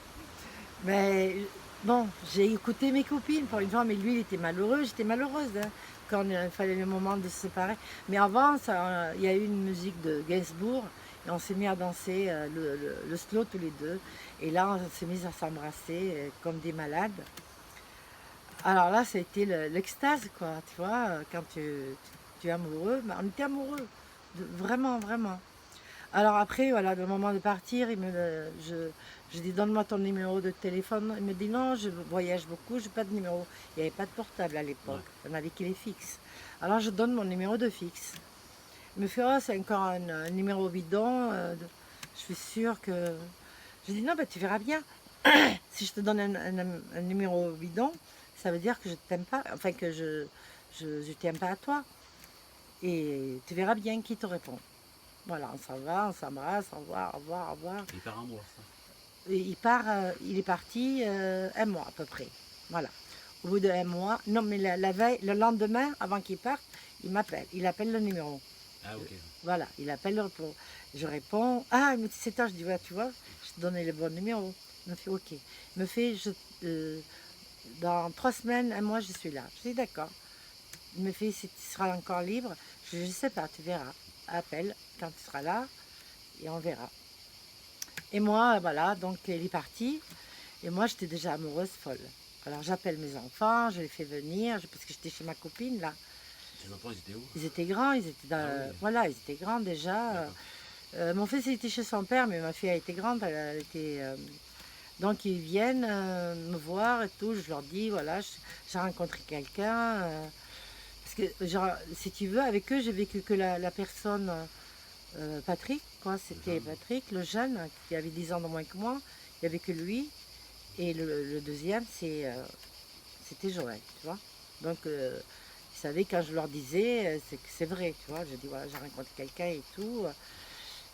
Mais bon, j'ai écouté mes copines pour une fois, mais lui, il était malheureux, j'étais malheureuse hein, quand il fallait le moment de se séparer. Mais avant, il y a eu une musique de Gainsbourg et on s'est mis à danser le slow tous les deux. Et là, on s'est mis à s'embrasser comme des malades. Alors là, ça a été l'extase, quoi, tu vois, quand tu es amoureux. Mais on était amoureux, vraiment, vraiment. Alors après, voilà, le moment de partir, je dis donne-moi ton numéro de téléphone. Il me dit non, je voyage beaucoup, je n'ai pas de numéro. Il n'y avait pas de portable à l'époque, Ouais. on n'avait que les fixes. Alors je donne mon numéro de fixe. Il me fait oh, c'est encore un numéro bidon. Je suis sûre que. Je dis non, bah, tu verras bien. Si je te donne un numéro bidon, ça veut dire que je ne t'aime pas, enfin que je t'aime pas à toi. Et tu verras bien qui te répond. Voilà, on s'en va, on s'embrasse, au revoir, au revoir, au revoir. Il part un mois, ça. Et il est parti un mois à peu près. Voilà. Au bout d'un mois, non mais la veille, le lendemain, avant qu'il parte, il m'appelle. Il appelle le numéro. Ah, ok. Voilà, il appelle je réponds. Ah, il me dit 7 heures, je dis ouais, tu vois, je te donnais le bon numéro. Il me fait ok. Il me fait dans 3 semaines, un mois, je suis là. Je dis d'accord. Il me fait si tu seras encore libre. Je ne sais pas, tu verras. Appelle quand tu seras là et on verra. Et moi, voilà, donc il est parti. Et moi, j'étais déjà amoureuse folle. Alors j'appelle mes enfants, je les fais venir, parce que j'étais chez ma copine là. Tes enfants, ils étaient où? Ils étaient grands, ils étaient Ah oui. voilà, ils étaient grands déjà. D'accord. Mon fils il était chez son père, mais ma fille a été grande, elle était. Donc ils viennent me voir et tout. Je leur dis voilà, j'ai rencontré quelqu'un. Parce que genre, si tu veux, avec eux, j'ai vécu que la personne. Patrick, quoi, c'était Patrick, le jeune, qui avait 10 ans de moins que moi. Il n'y avait que lui. Et le deuxième, c'était Joël, tu vois. Donc, ils savaient quand je leur disais, c'est que c'est vrai, tu vois. Je dis, voilà, j'ai rencontré quelqu'un et tout,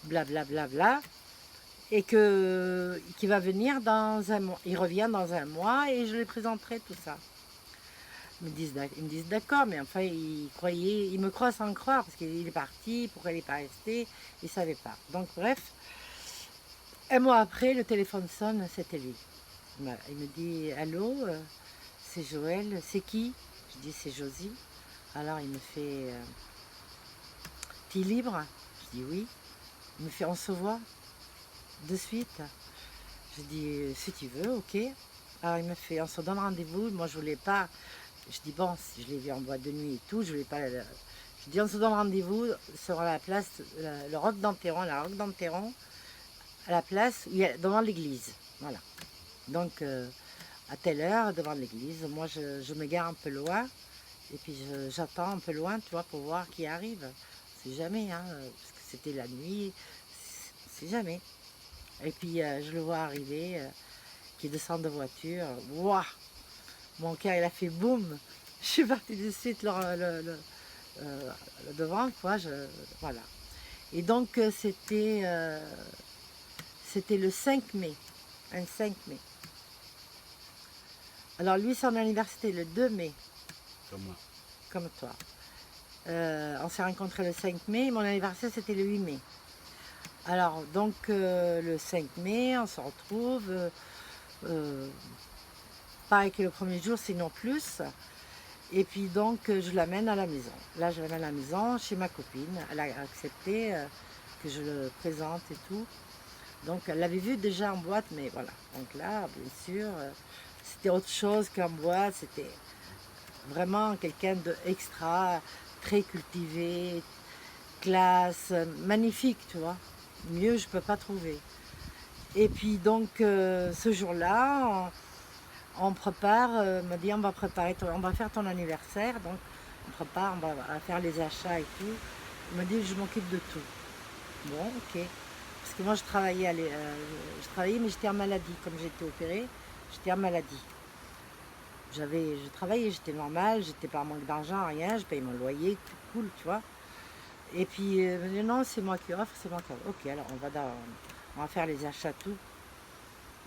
blablabla. Bla, bla, bla, et qu'il va venir dans un mois. Il revient dans un mois et je lui présenterai tout ça. Ils me disent d'accord, mais enfin, ils me croient sans croire, parce qu'il est parti, pourquoi il n'est pas resté, ils ne savaient pas. Donc bref, un mois après, le téléphone sonne, c'était lui. Il me dit, allô, c'est Joël, c'est qui? Je dis, c'est Josie. Alors il me fait, t'es libre? Je dis oui. Il me fait, on se voit de suite. Je dis, si tu veux, ok. Alors il me fait, on se donne rendez-vous, moi je voulais pas. Je dis bon, si je l'ai vu en boîte de nuit et tout, je voulais pas. Je dis on se donne rendez-vous sur la place, le Roc d'Enterron, la Roc d'Enterron, à la place où il y a, devant l'église. Voilà. Donc à telle heure devant l'église, moi je me gare un peu loin et puis j'attends un peu loin, tu vois, pour voir qui arrive. C'est jamais, hein, parce que c'était la nuit, c'est jamais. Et puis je le vois arriver, qui descend de voiture. Waouh! Mon cœur, il a fait boum. Je suis partie de suite le devant, quoi. Voilà. Et donc, c'était le 5 mai. Un 5 mai. Alors, lui, son anniversaire, c'était le 2 mai, Comme moi. comme toi. On s'est rencontrés le 5 mai. Mon anniversaire, c'était le 8 mai. Alors, donc, le 5 mai, on se retrouve. Pareil que le premier jour, sinon plus. Et puis donc, je l'amène à la maison. Là, je l'amène à la maison chez ma copine. Elle a accepté que je le présente et tout. Donc, elle l'avait vu déjà en boîte, mais voilà. Donc là, bien sûr, c'était autre chose qu'en boîte. C'était vraiment quelqu'un d'extra. très cultivé, classe, magnifique, tu vois. Mieux, je ne peux pas trouver. Et puis donc, ce jour-là, on prépare, me dit on va préparer, on va faire ton anniversaire, donc on prépare, on va faire les achats et tout. Il me dit je m'occupe de tout. Bon, ok. Parce que moi je travaillais mais j'étais en maladie, comme j'étais opérée, j'étais en maladie. Je travaillais, j'étais normale, j'étais pas en manque d'argent, rien, je payais mon loyer, tout cool, tu vois. Et puis il me dit non, c'est moi qui offre, c'est moi qui offre. Ok, alors on va faire les achats, tout.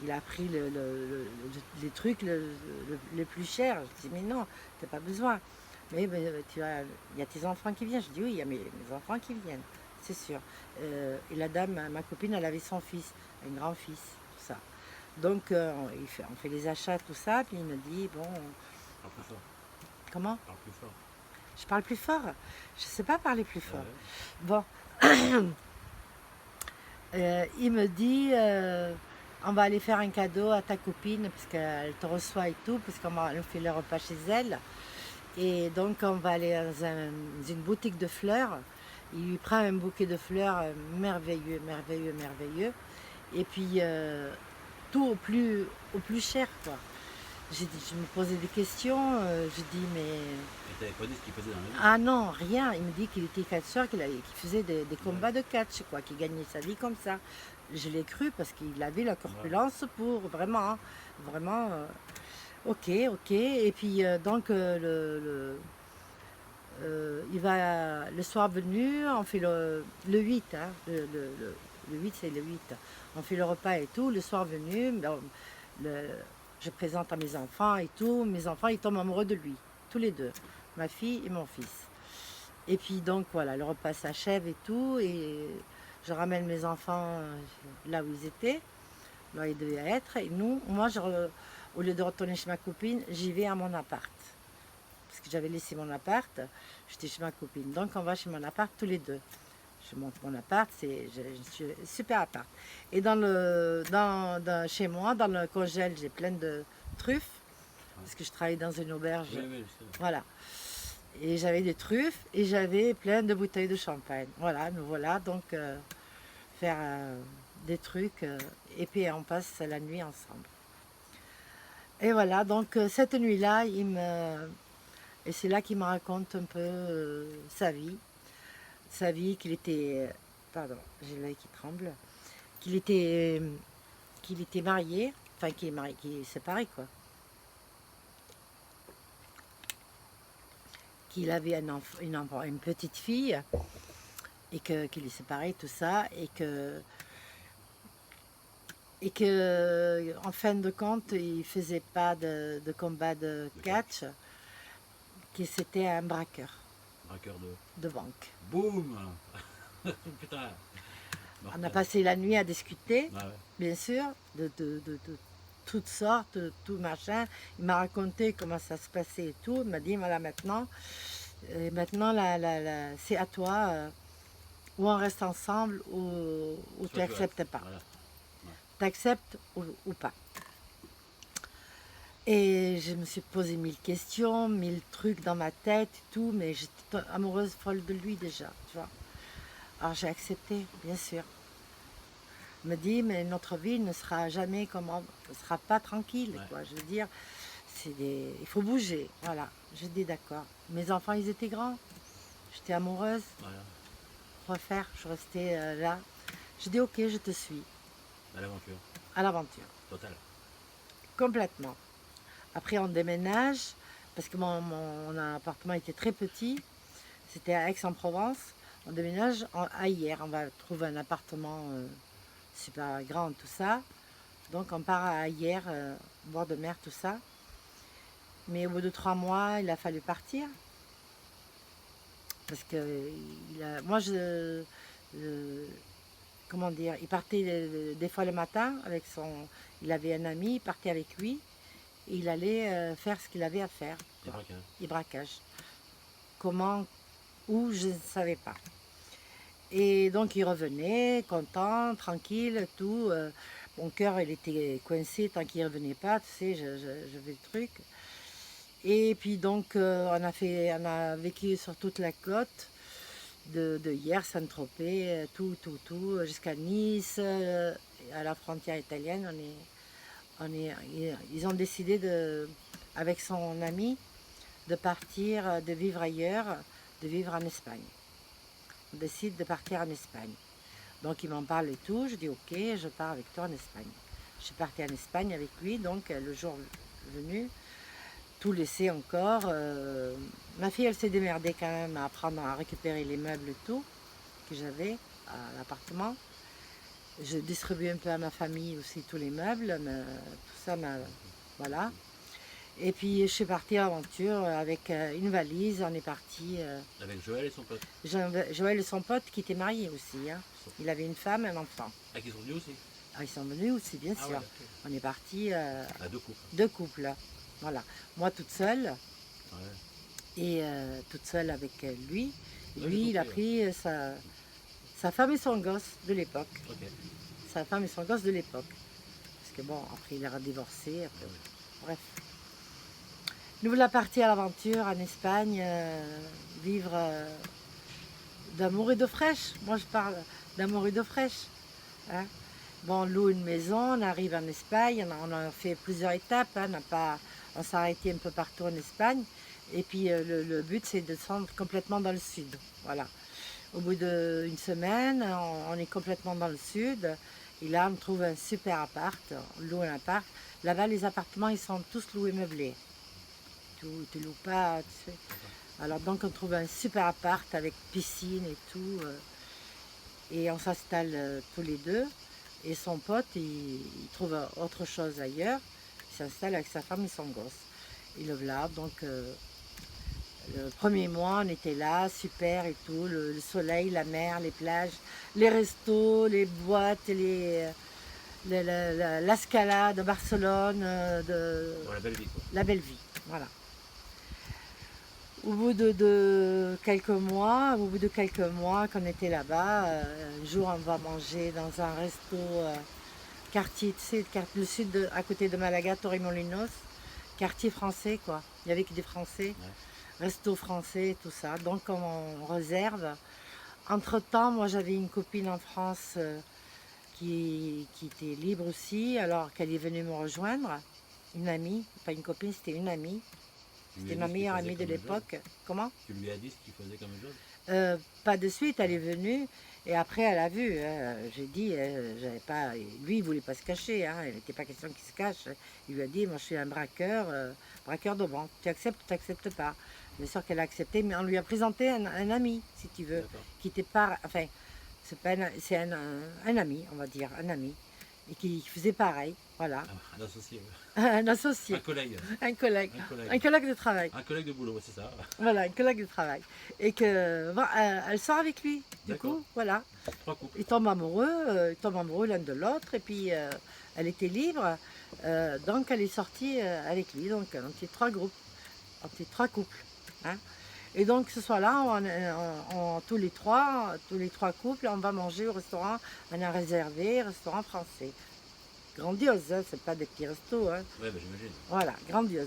Il a pris les trucs les plus chers. Je dis, mais non, t'as pas besoin. Mais tu vois, il y a tes enfants qui viennent. Je dis, oui, il y a mes enfants qui viennent, c'est sûr. Et la dame, ma copine, elle avait son fils, un grand-fils, tout ça. Donc, on fait les achats, tout ça. Puis il me dit, bon, Parle plus fort. comment? Parle plus fort. Je parle plus fort? Je sais pas parler plus fort. Ouais. Bon. Il me dit, on va aller faire un cadeau à ta copine, parce qu'elle te reçoit et tout, parce qu'on fait le repas chez elle. Et donc on va aller dans une boutique de fleurs. Il lui prend un bouquet de fleurs merveilleux, merveilleux, merveilleux. Et puis tout au plus cher, quoi. J'ai dit, je me posais des questions, je dis mais... Et t'avais pas dit ce qu'il faisait dans la vie? Ah non, rien. Il me dit qu'il était catcheur, qu'il faisait des combats de catch, quoi, qu'il gagnait sa vie comme ça. Je l'ai cru parce qu'il avait la corpulence pour vraiment, hein, vraiment. Ok, ok. Et puis donc il va le soir venu, on fait le 8, hein, le 8 c'est le 8. On fait le repas et tout. Le soir venu, je présente à mes enfants et tout. Mes enfants ils tombent amoureux de lui, tous les deux, ma fille et mon fils. Et puis donc voilà, le repas s'achève et tout, et je ramène mes enfants là où ils étaient, là où ils devaient être. Et au lieu de retourner chez ma copine, j'y vais à mon appart. Parce que j'avais laissé mon appart, j'étais chez ma copine. Donc on va chez mon appart tous les deux. Je monte mon appart, je suis super appart. Et chez moi, dans le congèle, j'ai plein de truffes, parce que je travaille dans une auberge. Oui, voilà. Et j'avais des truffes et j'avais plein de bouteilles de champagne. Voilà, nous voilà donc faire des trucs et puis on passe la nuit ensemble. Et voilà, donc cette nuit-là, et c'est là qu'il me raconte un peu sa vie qu'il était, pardon, j'ai l'œil qui tremble, qu'il était marié, enfin qu'il est marié, qu'il est séparé quoi. Qu'il avait une petite fille et qu'il est séparé, tout ça, et en fin de compte, il faisait pas de combat de catch, que c'était un braqueur. Braqueur de banque. Boum. Putain. On a passé la nuit à discuter, Ouais. bien sûr, de toutes sortes, de tout machin. Il m'a raconté comment ça se passait et tout. Il m'a dit, voilà, maintenant c'est à toi, ou on reste ensemble, ou tu n'acceptes pas. Voilà. Tu acceptes ou pas. Et je me suis posé 1000 questions, 1000 trucs dans ma tête et tout, mais j'étais amoureuse folle de lui déjà, tu vois. Alors j'ai accepté, bien sûr. Il me dit, mais notre vie ne sera jamais ne sera pas tranquille, Ouais. quoi. Je veux dire, il faut bouger, voilà. Je dis d'accord. Mes enfants, ils étaient grands. J'étais amoureuse. Voilà. Refaire, je restais là. Je dis, ok, je te suis. À l'aventure. À l'aventure. Totale. Complètement. Après, on déménage, parce que mon appartement était très petit. C'était à Aix-en-Provence. On déménage à Hyères. On va trouver un appartement super grand, tout ça. Donc, on part à Hyères, bord de mer, tout ça. Mais au bout de 3 mois, il a fallu partir. Parce que comment dire, il partait des fois le matin il avait un ami, il partait avec lui. Et il allait faire ce qu'il avait à faire. Des braquages. Des braquages. Comment, où, je ne savais pas. Et donc il revenait, content, tranquille, tout. Mon cœur, il était coincé tant qu'il ne revenait pas, tu sais, je fais le truc. Et puis donc on a vécu sur toute la côte, de hier, Saint-Tropez, tout, jusqu'à Nice, à la frontière italienne. Ils ont décidé avec son ami de partir, de vivre ailleurs, de vivre en Espagne. On décide de partir en Espagne. Donc il m'en parle et tout, je dis ok, je pars avec toi en Espagne. Je suis partie en Espagne avec lui, donc le jour venu, tout laissé encore. Ma fille, elle s'est démerdée quand même à apprendre à récupérer les meubles et tout que j'avais à l'appartement. Je distribue un peu à ma famille aussi tous les meubles, mais tout ça, voilà. Et puis je suis partie à l'aventure avec une valise, on est parti. Avec Joël et son pote. Joël et son pote qui était marié aussi. Hein. Il avait une femme et un enfant. Ah, qui sont venus aussi. Ah, ils sont venus aussi, bien sûr. Ouais, on est parti à deux couples. Deux couples. Voilà. Moi toute seule. Ouais. Et toute seule avec lui. Ouais, Lui, il a pris sa femme et son gosse de l'époque. Okay. Sa femme et son gosse de l'époque. Parce que bon, après il a divorcé. Après, bref. Nous voilà partis à l'aventure en Espagne, vivre d'amour et d'eau fraîche. Moi je parle d'amour et d'eau fraîche. Hein. Bon, on loue une maison, on arrive en Espagne, on a fait plusieurs étapes, hein, on s'est arrêté un peu partout en Espagne. Et puis le but c'est de descendre complètement dans le sud. Voilà. Au bout d'une semaine, on est complètement dans le sud. Et là, on trouve un super appart, on loue un appart. Là-bas, les appartements, ils sont tous loués meublés. Tu loues pas, tu sais. Alors donc, on trouve un super appart avec piscine et tout. Et on s'installe tous les deux. Et son pote, il trouve autre chose ailleurs. Il s'installe avec sa femme et son gosse. Et le voilà, donc... le premier mois, on était là, super et tout, le soleil, la mer, les plages, les restos, les boîtes, la Scala de Barcelone, la belle vie, quoi. La belle vie, voilà. Au bout de quelques mois, qu'on était là-bas, un jour on va manger dans un resto quartier, tu sais, le sud à côté de Malaga, Torremolinos, quartier français quoi. Il n'y avait que des Français. Ouais. Resto français, tout ça. Donc on réserve. Entre-temps, moi j'avais une copine en France qui était libre aussi, alors qu'elle est venue me rejoindre. Une amie, pas une copine, c'était une amie. C'était ma meilleure amie de l'époque. Comment? Tu lui as dit ce qu'il faisait comme job? Pas de suite, elle est venue. Et après, elle a vu. J'ai dit, j'avais pas. Lui, il voulait pas se cacher. Hein, il n'était pas question qu'il se cache. Il lui a dit, moi, je suis un braqueur de banque. Tu acceptes ou tu n'acceptes pas? Bien sûr qu'elle a accepté, mais on lui a présenté un ami, si tu veux, qui était pas. Enfin, c'est un ami, on va dire, un ami, et qui faisait pareil. Voilà. Un associé. Un associé. Un collègue. Un collègue. Un collègue de travail. Un collègue de boulot, c'est ça. Voilà, un collègue de travail. Et que elle sort avec lui. Du coup, voilà. Ils tombent amoureux l'un de l'autre. Et puis elle était libre. Donc elle est sortie avec lui. Donc on était trois groupes. On était trois couples. Hein. Et donc ce soir-là, tous les trois couples, on va manger au restaurant. On a réservé, restaurant français. Grandiose, hein, c'est pas des petits restos. Hein. Ouais, bah, j'imagine. Voilà, grandiose.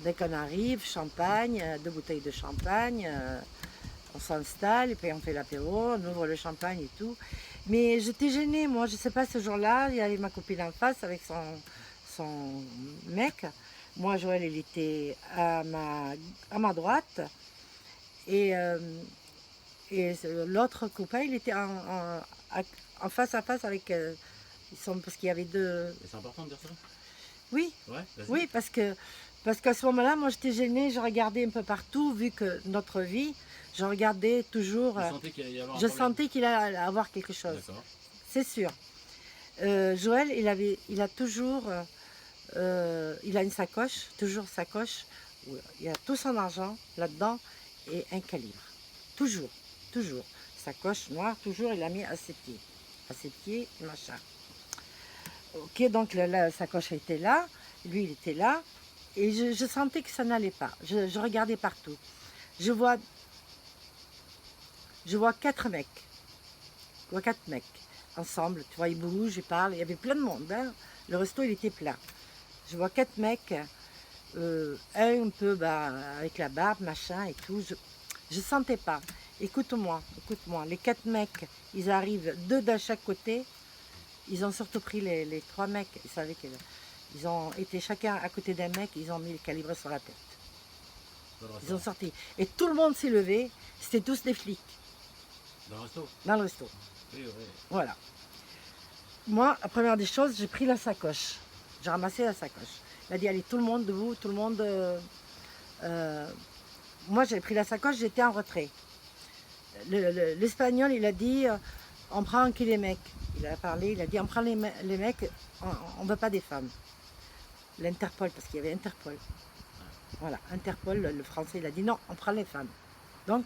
Dès qu'on arrive, champagne, 2 bouteilles de champagne, on s'installe et puis on fait l'apéro, on ouvre le champagne et tout. Mais j'étais gênée, moi, je sais pas, ce jour-là, il y avait ma copine en face avec son mec. Moi, Joël, il était à ma droite. Et l'autre copain, il était en face à face avec... parce qu'il y avait deux... C'est important de dire ça? Oui, ouais, oui, parce qu'à ce moment-là, moi j'étais gênée, je regardais un peu partout, vu que notre vie, je regardais toujours... Je sentais qu'il allait avoir quelque chose. C'est sûr. Joël, il a toujours... il a une sacoche, toujours sacoche, où il y a tout son argent là-dedans et un calibre. Toujours, toujours. Sacoche noire, toujours, il l'a mis à ses pieds, machin. Ok, donc la sacoche était là, lui il était là, et je sentais que ça n'allait pas. Je regardais partout. Je vois 4 mecs. Je vois 4 mecs ensemble, tu vois, ils bougent, ils parlent, il y avait plein de monde. Hein. Le resto il était plein. Je vois 4 mecs, Un peu avec la barbe, machin et tout. Je sentais pas. Écoute-moi, écoute-moi. Les 4 mecs, ils arrivent 2 de chaque côté. Ils ont surtout pris les 3 mecs. Ils savaient qu'ils ont été chacun à côté d'un mec. Ils ont mis le calibre sur la tête. Dans le Ils ont restaurant. sorti. Et tout le monde s'est levé. C'était tous des flics Dans le resto. dans le resto. Oui, oui. Voilà. Moi, la première des choses, j'ai pris la sacoche. J'ai ramassé la sacoche. Il a dit, allez, tout le monde debout, tout le monde... moi, j'ai pris la sacoche, j'étais en retrait. L'Espagnol, il a dit, on prend que les mecs. Il a parlé, il a dit, on prend les mecs, on ne veut pas des femmes. L'Interpol, parce qu'il y avait Interpol. Voilà, Interpol, le français, il a dit, non, on prend les femmes. Donc,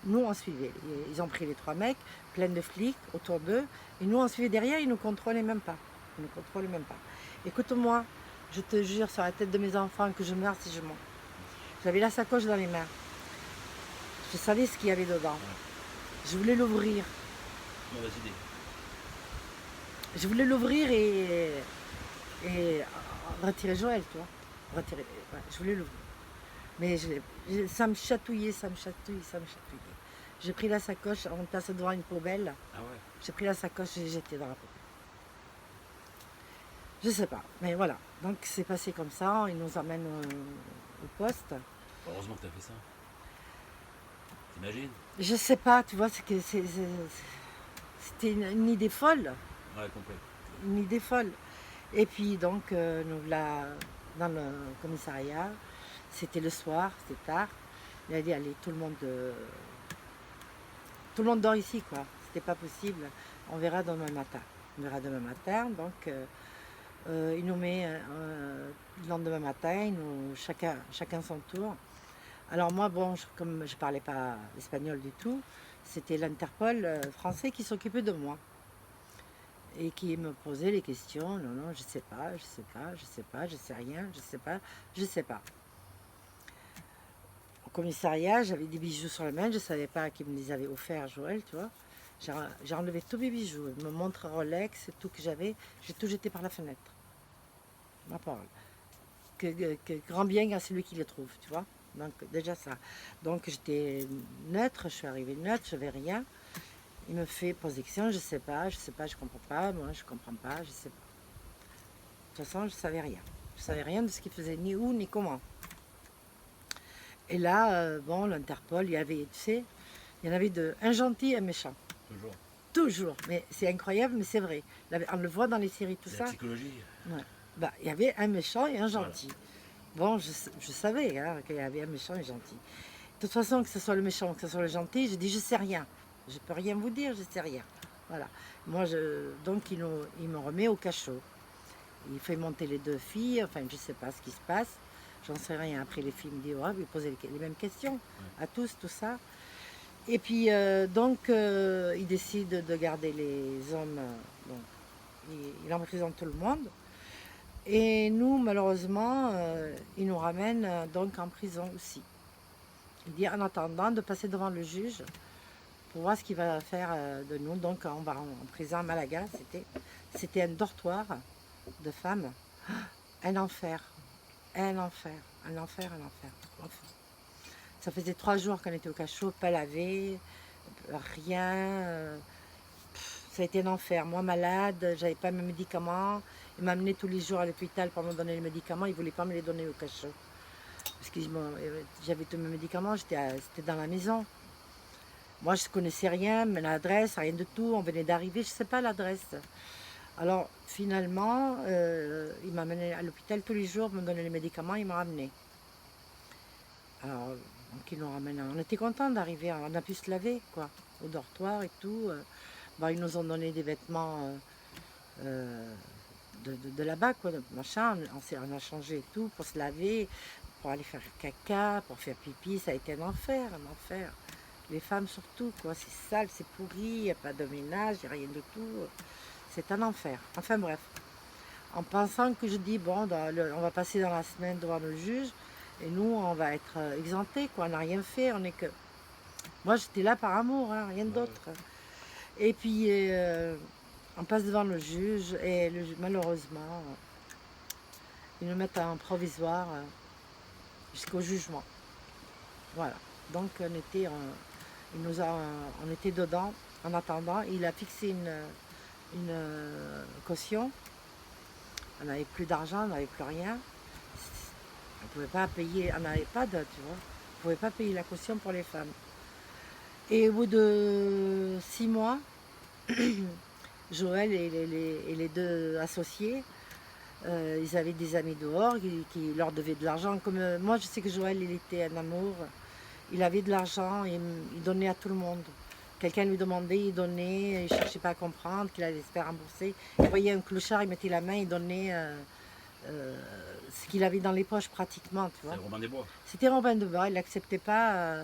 nous, on suivait. Ils ont pris les 3 mecs, plein de flics autour d'eux, et nous, on suivait derrière, ils ne nous contrôlaient même pas. Ils ne nous contrôlaient même pas. Écoute-moi, je te jure sur la tête de mes enfants que je meurs si je mens. J'avais la sacoche dans les mains. Je savais ce qu'il y avait dedans. Je voulais l'ouvrir. Mauvaise idée. Je voulais l'ouvrir et retirer Joël, tu vois. Retirer, ouais, je voulais l'ouvrir. Mais ça me chatouillait, ça me chatouillait, ça me chatouillait. J'ai pris la sacoche, on passe devant une poubelle. Ah ouais. J'ai pris la sacoche et j'ai jeté dans la poubelle. Je sais pas, mais voilà. Donc c'est passé comme ça, ils nous emmènent au poste. Heureusement que tu as fait ça. T'imagines? Je sais pas, tu vois, c'était une idée folle. Ouais, complet. Une idée folle. Et puis donc, nous là, dans le commissariat, c'était le soir, c'était tard. Il a dit, allez, tout le monde dort ici, quoi. C'était pas possible. On verra demain matin. On verra demain matin. Donc, il nous met le lendemain matin, chacun son tour. Alors moi, bon, comme je parlais pas espagnol du tout, c'était l'Interpol français qui s'occupait de moi. Et qui me posait les questions. Non, non, je sais pas, je sais pas, je sais pas, je sais rien, je sais pas, je sais pas. Au commissariat, j'avais des bijoux sur la main, je savais pas qui me les avait offerts, Joël, tu vois. J'ai enlevé tous mes bijoux, me montre Rolex, tout que j'avais, j'ai tout jeté par la fenêtre. Ma parole. Que grand bien à celui qui les trouve, tu vois. Donc déjà ça. Donc j'étais neutre, je suis arrivée neutre, je n'avais rien. Il me fait poser question, je sais pas, je comprends pas, moi je comprends pas, je sais pas. De toute façon, je savais rien. Je savais rien de ce qu'il faisait, ni où, ni comment. Et là, bon, l'Interpol, il y avait, tu sais, il y en avait un gentil et un méchant. Toujours. Toujours. Mais c'est incroyable, mais c'est vrai. On le voit dans les séries, tout C'est ça. la psychologie. Ouais. Il y avait un méchant et un gentil. Voilà. Bon, je savais qu'il y avait un méchant et un gentil. De toute façon, que ce soit le méchant ou que ce soit le gentil, je dis, je sais rien. Je peux rien vous dire, je sais rien. Voilà. Moi, donc, il me remet au cachot. Il fait monter les 2 filles, enfin, je sais pas ce qui se passe. J'en sais rien. Après, les filles me disent, oh, vous posez les mêmes questions à tous, tout ça. Et puis, donc, il décide de garder les hommes. Donc, il emprisonne tout le monde. Et nous, malheureusement, il nous ramène donc en prison aussi. Il dit en attendant de passer devant le juge pour voir ce qu'il va faire de nous. Donc on va en prison à Malaga. C'était un dortoir de femmes. Un enfer, un enfer, un enfer, un enfer. Ça faisait 3 jours qu'on était au cachot, pas lavé, rien. Ça a été un enfer. Moi malade, j'avais pas mes médicaments. Il m'amenait tous les jours à l'hôpital pour me donner les médicaments. Il ne voulait pas me les donner au cachot. Parce que j'avais tous mes médicaments, c'était dans la maison. Moi, je ne connaissais rien, mais l'adresse, rien de tout. On venait d'arriver, je ne sais pas l'adresse. Alors, finalement, il m'a amené à l'hôpital tous les jours, me donnait les médicaments, il m'a ramené. Alors, donc ils nous ramènent. On était contents d'arriver, on a pu se laver, quoi, au dortoir et tout. Bon, ils nous ont donné des vêtements de là-bas, quoi, machin. On a changé et tout pour se laver, pour aller faire caca, pour faire pipi. Ça a été un enfer, un enfer. Les femmes surtout, quoi, c'est sale, c'est pourri, il n'y a pas de ménage, il n'y a rien de tout. C'est un enfer. Enfin bref. En pensant que je dis, bon, on va passer dans la semaine devant le juge, et nous, on va être exemptés, quoi. On n'a rien fait, on est que... Moi, j'étais là par amour, hein, rien d'autre. Et puis, on passe devant le juge, et malheureusement, ils nous mettent en provisoire. jusqu'au jugement. Voilà. Donc on était dedans en attendant. Il a fixé une caution. On n'avait plus d'argent, on n'avait plus rien. On ne pouvait pas payer, on n'avait pas de, tu vois. On ne pouvait pas payer la caution pour les femmes. Et au bout de 6 mois, Joël et les deux associés, ils avaient des amis dehors qui leur devaient de l'argent. Comme moi, je sais que Joël, il était un amour. Il avait de l'argent, il donnait à tout le monde. Quelqu'un lui demandait, il donnait, il ne cherchait pas à comprendre qu'il allait se faire rembourser. Il voyait un clochard, il mettait la main, il donnait ce qu'il avait dans les poches pratiquement, tu vois. C'est Robin des Bois. C'était Robin de Bois, il n'acceptait pas.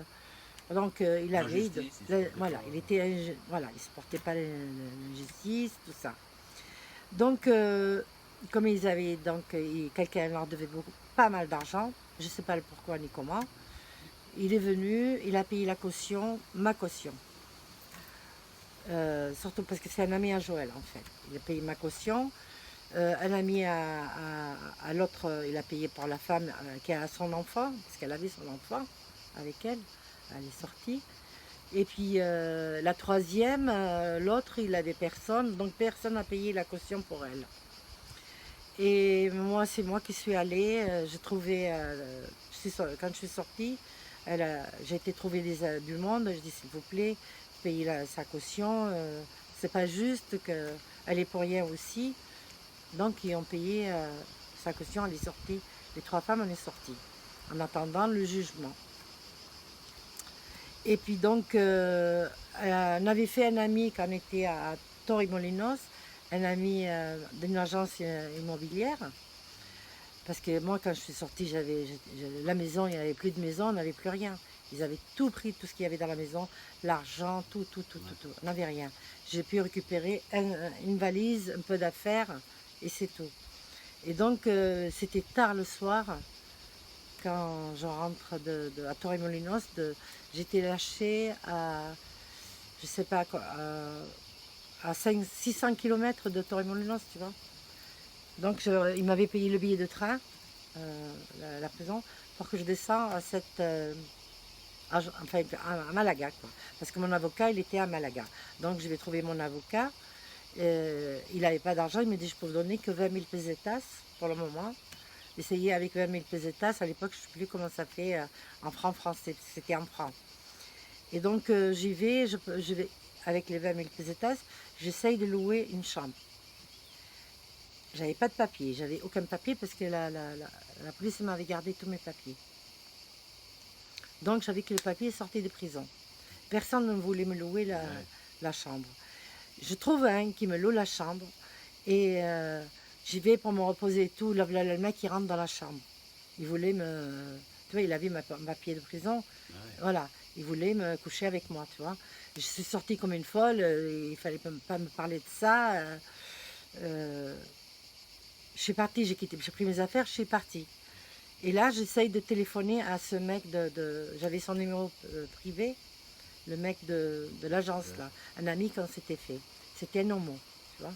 Donc il avait, L'injustice, il supportait voilà, pas. il était, voilà, il supportait pas l'injustice, tout ça. Donc comme ils avaient, donc quelqu'un leur devait pas mal d'argent, je ne sais pas le pourquoi ni comment. Il est venu, il a payé la caution, ma caution. Surtout parce que c'est un ami à Joël en fait. Il a payé ma caution. Un ami à l'autre, il a payé pour la femme qui a son enfant, parce qu'elle avait son enfant avec elle. Elle est sortie. Et puis la troisième, l'autre, il avait personne, donc personne n'a payé la caution pour elle. Et moi, c'est moi qui suis allée. J'ai trouvé, quand je suis sortie, j'ai été trouver du monde. Je dis s'il vous plaît, payez sa caution. C'est pas juste qu'elle est pour rien aussi. Donc ils ont payé sa caution. Elle est sortie. Les 3 femmes, on est sorties en attendant le jugement. Et puis donc, on avait fait un ami quand on était à Torremolinos, un ami d'une agence immobilière. Parce que moi, quand je suis sortie, la maison, il n'y avait plus de maison, on n'avait plus rien. Ils avaient tout pris, tout ce qu'il y avait dans la maison, l'argent, tout. On n'avait rien. J'ai pu récupérer une valise, un peu d'affaires, et c'est tout. Et donc, c'était tard le soir, quand je rentre à Torremolinos, j'étais lâchée à, je sais pas quoi, à 600 km de Torremolinos, tu vois. Donc il m'avait payé le billet de train, la prison, pour que je descende à Malaga, quoi. Parce que mon avocat, il était à Malaga. Donc je vais trouver mon avocat. Il n'avait pas d'argent, il m'a dit je peux vous donner que 20 000 pesetas pour le moment. Essayer avec 20 000 pesetas, à l'époque je ne sais plus comment ça fait en francs français, c'était en francs. Et donc j'y vais, je vais avec les 20 000 pesetas, j'essaye de louer une chambre. J'avais pas de papier, j'avais aucun papier parce que la police m'avait gardé tous mes papiers. Donc j'avais que le papier sorti de prison. Personne ne voulait me louer la chambre. Je trouve un qui me loue la chambre et j'y vais pour me reposer et tout. Le mec qui rentre dans la chambre. Il voulait me... Tu vois, il avait ma papier de prison. Ouais. Voilà, il voulait me coucher avec moi, tu vois. Je suis sortie comme une folle, il fallait pas me parler de ça. Je suis partie, j'ai pris mes affaires, je suis partie. Et là, j'essaye de téléphoner à ce mec j'avais son numéro privé, le mec de l'agence là, un ami qu'on s'était fait. C'était un homo, tu vois.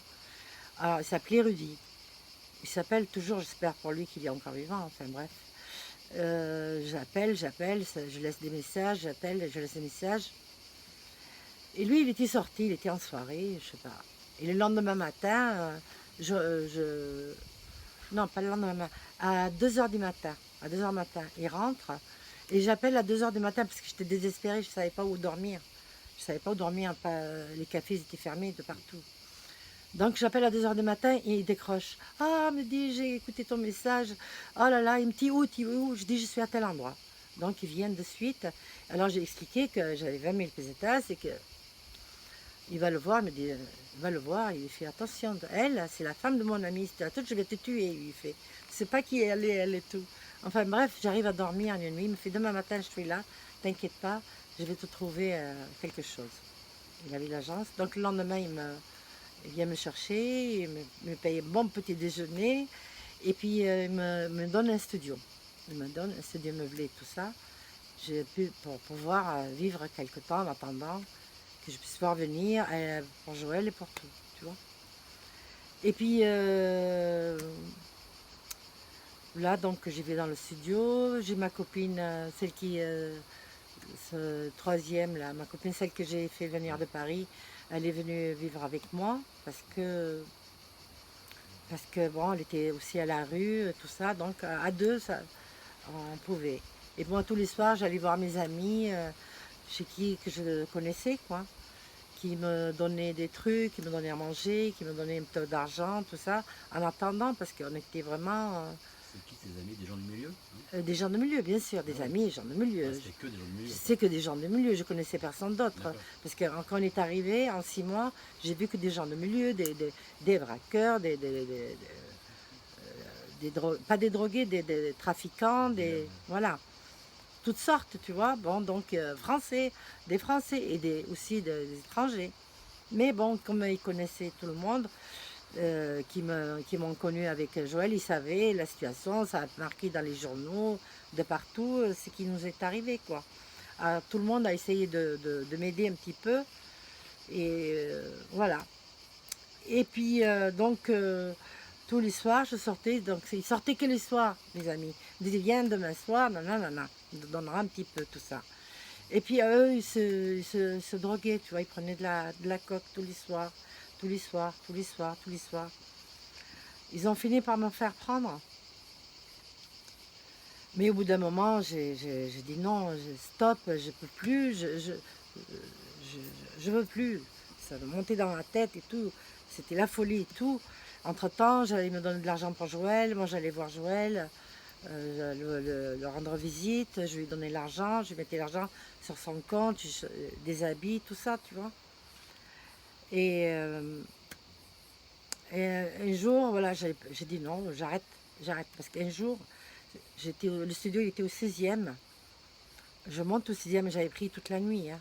Alors, il s'appelait Rudy. Il s'appelle toujours, j'espère pour lui qu'il est encore vivant, enfin bref. J'appelle, je laisse des messages, je laisse des messages. Et lui, il était sorti, il était en soirée, je sais pas. Et le lendemain matin, non, pas le lendemain matin, à 2h du matin. À 2h du matin, il rentre. Et j'appelle à 2h du matin parce que j'étais désespérée, je ne savais pas où dormir. Je ne savais pas où dormir, les cafés étaient fermés de partout. Donc j'appelle à 2h du matin et il décroche. Ah, me dit, j'ai écouté ton message. Oh là là, il me dit où? Je dis, je suis à tel endroit. Donc ils viennent de suite. Alors j'ai expliqué que j'avais 20 000 pesetas et que il va le voir, il me dit, il va le voir, il fait attention. Elle, c'est la femme de mon ami, c'était à toute, je vais te tuer, il lui fait. C'est pas qui elle est et tout. Enfin bref, j'arrive à dormir une nuit, il me fait demain matin, je suis là, t'inquiète pas, je vais te trouver quelque chose. Il avait l'agence, donc le lendemain, il vient me chercher, me paye un bon petit déjeuner, et puis il me donne un studio. Il me donne un studio meublé, tout ça. J'ai pu pour pouvoir vivre quelque temps en attendant que je puisse pouvoir venir pour Joël et pour tout, tu vois. Et puis Là, donc, j'y vais dans le studio. J'ai ma copine, celle qui, ce troisième, là, ma copine, celle que j'ai fait venir de Paris, elle est venue vivre avec moi parce que bon, elle était aussi à la rue, tout ça. Donc, à deux, ça, on pouvait. Et moi, tous les soirs, j'allais voir mes amis, chez qui que je connaissais, quoi, qui me donnaient des trucs, qui me donnaient à manger, qui me donnaient un peu d'argent, tout ça, en attendant, parce qu'on était vraiment C'est qui tes amis, des gens du milieu, hein? des gens de milieu, bien sûr, des Ah ouais. amis, des gens de milieu. Ah, c'était que des gens du milieu. C'est que des gens de milieu, je connaissais personne d'autre. D'accord. Parce que quand on est arrivé, en 6 mois, j'ai vu que des gens de milieu, des braqueurs, pas des drogués, des trafiquants, voilà, toutes sortes, tu vois. Bon, donc Français, des Français et aussi des étrangers. Mais bon, comme ils connaissaient tout le monde, qui m'ont connu avec Joël, ils savaient la situation, ça a marqué dans les journaux, de partout, ce qui nous est arrivé, quoi. Tout le monde a essayé de m'aider un petit peu, et voilà. Et puis, donc, tous les soirs, je sortais, donc ils sortaient que les soirs, mes amis. Ils disaient, viens demain soir, nanana, on te donnera un petit peu tout ça. Et puis, eux, ils se droguaient, tu vois, ils prenaient de la coke tous les soirs, tous les soirs, tous les soirs, tous les soirs. Ils ont fini par me faire prendre. Mais au bout d'un moment, j'ai dit non, stop, je peux plus, je veux plus. Ça me montait dans la tête et tout. C'était la folie et tout. Entre-temps, j'allais me donner de l'argent pour Joël. Moi, j'allais voir Joël, le rendre visite. Je lui donnais l'argent, je lui mettais l'argent sur son compte, des habits, tout ça, tu vois. Et, un jour, voilà, j'ai dit non, j'arrête. Parce qu'un jour, le studio il était au 16e. Je monte au 6e, j'avais pris toute la nuit, hein.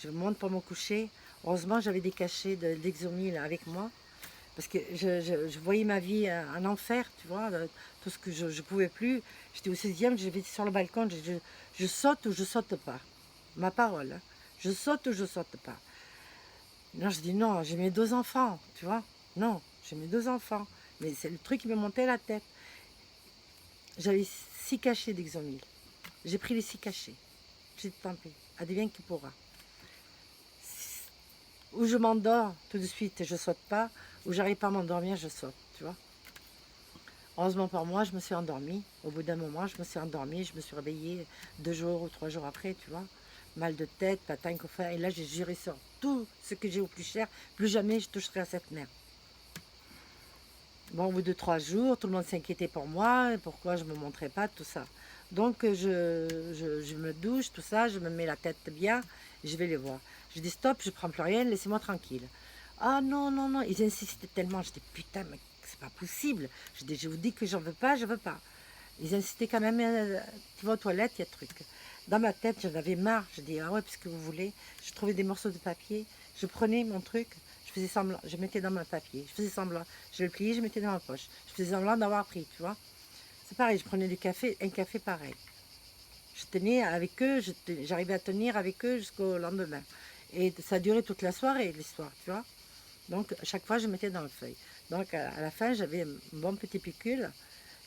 Je monte pour me coucher. Heureusement, j'avais des cachets d'Exomil avec moi. Parce que je voyais ma vie en enfer, tu vois. Tout ce que je ne pouvais plus. J'étais au 16e, j'étais sur le balcon. Je saute ou je saute pas. Ma parole, hein. Je saute ou je saute pas. Non, je dis non, j'ai mes 2 enfants, tu vois. Non, j'ai mes 2 enfants. Mais c'est le truc qui me montait à la tête. J'avais 6 cachets d'Exomil. J'ai pris les 6 cachets. J'ai dit tant pis, advienne qui pourra. Ou je m'endors tout de suite et je saute pas, ou j'arrive pas à m'endormir, je saute, tu vois. Heureusement pour moi, je me suis endormie. Au bout d'un moment, je me suis endormie, je me suis réveillée 2 jours ou 3 jours après, tu vois. Mal de tête, patin qu'au fer. Et là, j'ai juré sur tout ce que j'ai au plus cher, plus jamais je toucherai à cette merde. Bon, au bout de 3 jours, tout le monde s'inquiétait pour moi, pourquoi je ne me montrais pas, tout ça. Donc, je me douche, tout ça, je me mets la tête bien, je vais les voir. Je dis stop, je prends plus rien, laissez-moi tranquille. Ah non, non, non, ils insistaient tellement, je dis putain, mais c'est pas possible. Je vous dis que j'en veux pas, je veux pas. Ils insistaient quand même, tu vas aux toilettes, il y a truc. Dans ma tête, j'en avais marre, je dis ah ouais, puisque vous voulez. Je trouvais des morceaux de papier, je prenais mon truc, je faisais semblant, je mettais dans mon papier, je faisais semblant, je le pliais, je mettais dans ma poche. Je faisais semblant d'avoir pris, tu vois. C'est pareil, je prenais du café, un café pareil. Je tenais avec eux, j'arrivais à tenir avec eux jusqu'au lendemain. Et ça a duré toute la soirée, l'histoire, tu vois. Donc, à chaque fois, je mettais dans le feuille. Donc, à la fin, j'avais un bon petit pécule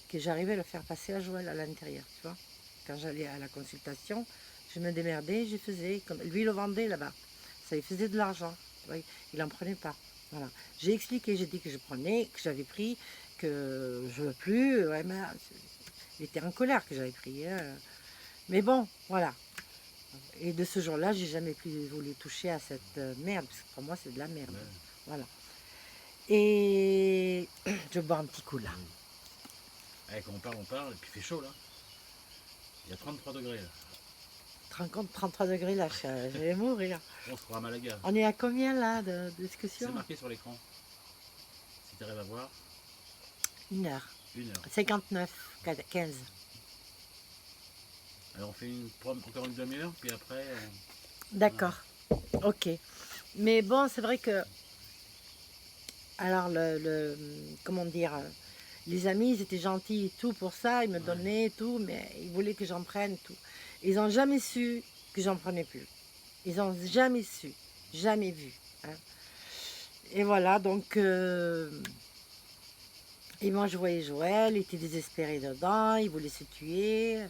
que j'arrivais à le faire passer à Joël à l'intérieur, tu vois. Quand j'allais à la consultation, je me démerdais, je faisais comme lui, il le vendait là-bas. Ça lui faisait de l'argent. Il n'en prenait pas. Voilà. J'ai expliqué, j'ai dit que je prenais, que j'avais pris, que je ne veux plus. Ouais, mais il était en colère que j'avais pris, hein. Mais bon, voilà. Et de ce jour-là, j'ai jamais plus voulu toucher à cette merde, parce que pour moi, c'est de la merde. Ouais. Voilà. Et je bois un petit coup là. Allez, quand on parle, et puis il fait chaud là. Il y a 33 degrés là. 33 degrés là, je vais mourir. On se croit à Malaga. On est à combien là de discussion? C'est marqué sur l'écran. Si tu arrives à voir, 1 heure. 1 heure. 59, 15. Alors on fait encore une demi-heure, puis après. D'accord. Ok. Mais bon, c'est vrai que. Alors, comment dire, les amis, ils étaient gentils et tout pour ça, ils me donnaient tout, mais ils voulaient que j'en prenne tout. Ils n'ont jamais su que j'en prenais plus. Ils n'ont jamais su, jamais vu, hein. Et voilà, donc, Et moi, je voyais Joël, il était désespéré dedans, il voulait se tuer,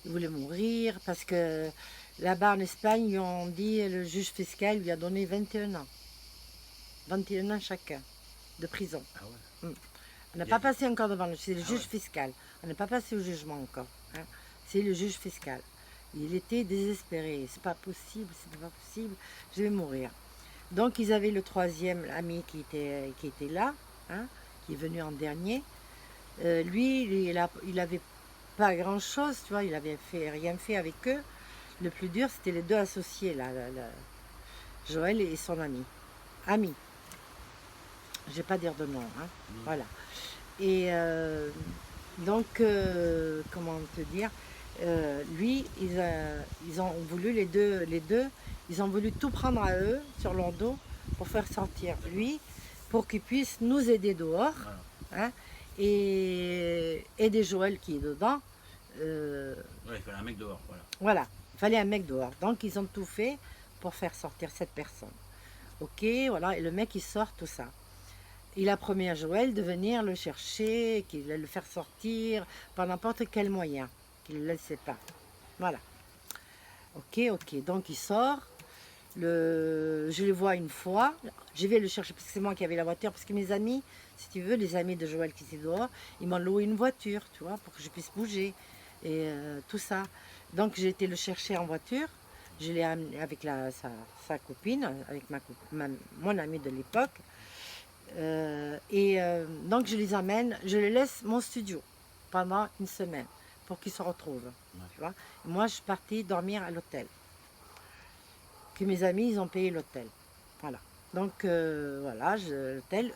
il voulait mourir, parce que là-bas en Espagne, ils ont dit, le juge fiscal lui a donné 21 ans. 21 ans chacun de prison. Ah ouais. On n'a Et- pas passé encore devant c'est le Ah juge ouais. fiscal. On n'a pas passé au jugement encore. Hein. C'est le juge fiscal. Il était désespéré. C'est pas possible, c'est pas possible. Je vais mourir. Donc ils avaient le troisième ami qui était là, hein, qui est venu en dernier. Lui, il avait pas grand chose, tu vois. Il avait rien fait avec eux. Le plus dur, c'était les deux associés là, Joël et son ami. Ami. Je vais pas dire de nom, hein. Voilà. Et donc, comment te dire, lui, ils ont voulu, les deux, ils ont voulu tout prendre à eux, sur leur dos, pour faire sortir lui, pour qu'il puisse nous aider dehors, Voilà. hein, et aider Joël qui est dedans. Ouais, il fallait un mec dehors, voilà. Voilà, il fallait un mec dehors. Donc, ils ont tout fait pour faire sortir cette personne. Ok, voilà, et le mec, il sort tout ça. Il a promis à Joël de venir le chercher, qu'il allait le faire sortir par n'importe quel moyen, qu'il ne le laissait pas. Voilà. Ok. Donc il sort. Je le vois une fois. Je vais le chercher parce que c'est moi qui avais la voiture. Parce que mes amis, si tu veux, les amis de Joël qui étaient dehors, ils m'ont loué une voiture, tu vois, pour que je puisse bouger. Et tout ça. Donc j'ai été le chercher en voiture. Je l'ai amené avec sa copine, avec mon amie de l'époque. Donc je les amène, je les laisse mon studio pendant une semaine pour qu'ils se retrouvent. Ouais. Tu vois. Moi je suis partie dormir à l'hôtel. Que mes amis ils ont payé l'hôtel. Voilà. Donc voilà, l'hôtel.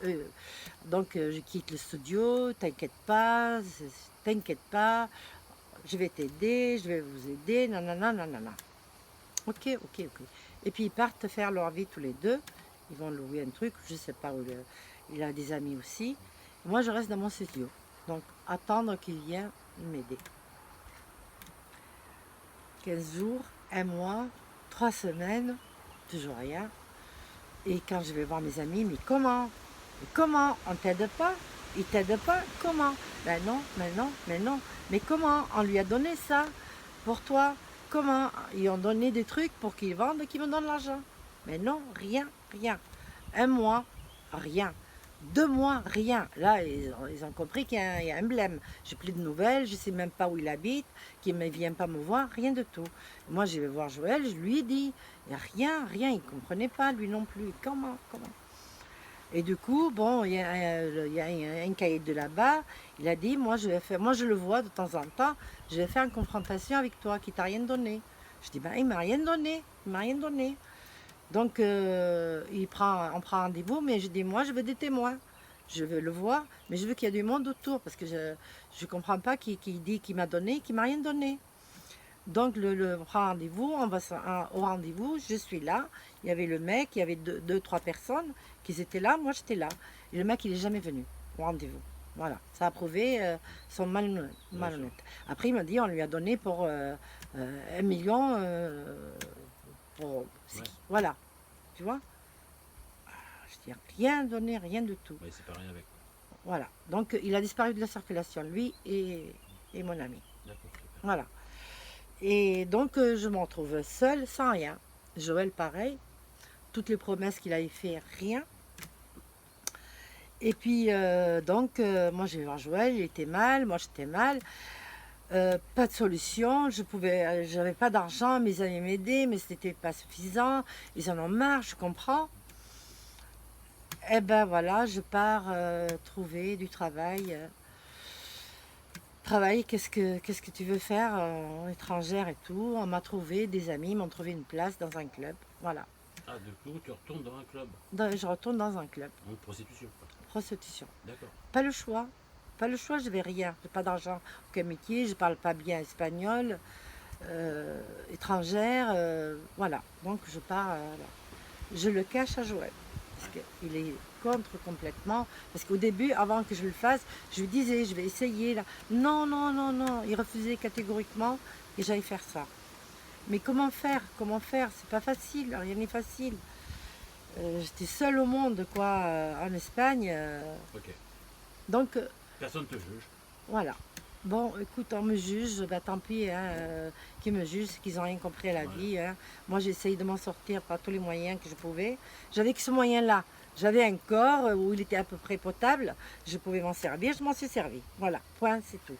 Donc je quitte le studio, t'inquiète pas, je vais t'aider, je vais vous aider, nanana. Ok. Et puis ils partent faire leur vie tous les deux. Ils vont louer un truc, je ne sais pas où. Il a des amis aussi. Moi, je reste dans mon studio. Donc, attendre qu'il vienne m'aider. 15 jours, un mois, 3 semaines, toujours rien. Et quand je vais voir mes amis, mais comment? On t'aide pas? Il t'aide pas? Comment? Ben non. Mais comment? On lui a donné ça pour toi. Comment? Ils ont donné des trucs pour qu'ils vendent et qu'ils me donnent l'argent. Mais non, rien. Un mois, rien. 2 mois, rien. Là, ils ont compris qu'il y a un blême. J'ai plus de nouvelles, je ne sais même pas où il habite, qu'il ne vient pas me voir, rien de tout. Moi, je vais voir Joël, je lui ai dit, il n'y a rien, il ne comprenait pas, lui non plus. Comment? Et du coup, bon, il y a un cahier de là-bas, il a dit, moi je le vois de temps en temps, je vais faire une confrontation avec toi qui t'a rien donné. Je dis, ben il m'a rien donné. Donc on prend rendez-vous, mais je dis, moi je veux des témoins. Je veux le voir, mais je veux qu'il y ait du monde autour, parce que je ne comprends pas qui dit qu'il m'a donné, qui m'a rien donné. Donc on prend rendez-vous, on va au rendez-vous, je suis là. Il y avait le mec, il y avait deux, trois personnes qui étaient là, moi j'étais là. Et le mec il n'est jamais venu au rendez-vous. Voilà, ça a prouvé son malhonnête. Après il m'a dit on lui a donné pour 1 million pour voilà, tu vois. Je dis rien donné, rien du tout. Ouais, c'est pareil avec. Voilà, donc il a disparu de la circulation, lui et mon ami. D'accord, super. Voilà. Et donc je me retrouve seule, sans rien. Joël pareil, toutes les promesses qu'il avait fait, rien. Et puis moi je vais voir Joël, il était mal, moi j'étais mal. Pas de solution, j'avais pas d'argent, mes amis m'aidaient, mais c'était pas suffisant. Ils en ont marre, je comprends. Et ben voilà, je pars trouver du travail. Travail, qu'est-ce que tu veux faire étrangère et tout. On m'a trouvé, des amis m'ont trouvé une place dans un club. Voilà. Ah, du coup, tu retournes dans un club. Je retourne dans un club. Donc, prostitution. Prostitution. D'accord. Pas le choix. Je vais rien. J'ai pas d'argent. Aucun métier, je parle pas bien espagnol. Étrangère. Voilà. Donc je pars. Je le cache à Joël. Parce qu'il est contre complètement. Parce qu'au début, avant que je le fasse, je lui disais, je vais essayer là. Non. Il refusait catégoriquement que j'aille faire ça. Mais comment faire? C'est pas facile, rien n'est facile. J'étais seule au monde, quoi, en Espagne. Ok. Donc, Personne ne te juge. Voilà. Bon, écoute, on me juge, bah, tant pis, hein, qui me juge, c'est qu'ils n'ont rien compris à la vie. Hein. Moi, j'essaye de m'en sortir par tous les moyens que je pouvais. J'avais que ce moyen-là. J'avais un corps où il était à peu près potable. Je pouvais m'en servir, je m'en suis servi. Voilà, point, c'est tout.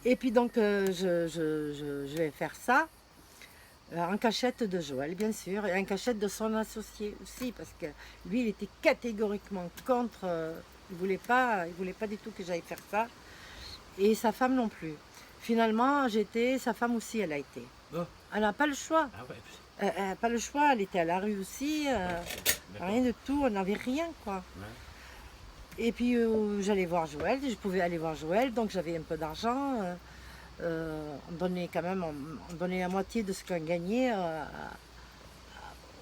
Et puis donc, je vais faire ça en cachette de Joël, bien sûr, et en cachette de son associé aussi, parce que lui, il était catégoriquement contre. Il voulait pas du tout que j'aille faire ça. Et sa femme non plus. Finalement, sa femme aussi, elle a été. Oh. Elle n'a pas le choix. Ah ouais. Elle n'a pas le choix, elle était à la rue aussi. Rien de tout, on n'avait rien, quoi. Ouais. Et puis, j'allais voir Joël, je pouvais aller voir Joël, donc j'avais un peu d'argent. On donnait quand même, on donnait la moitié de ce qu'on gagnait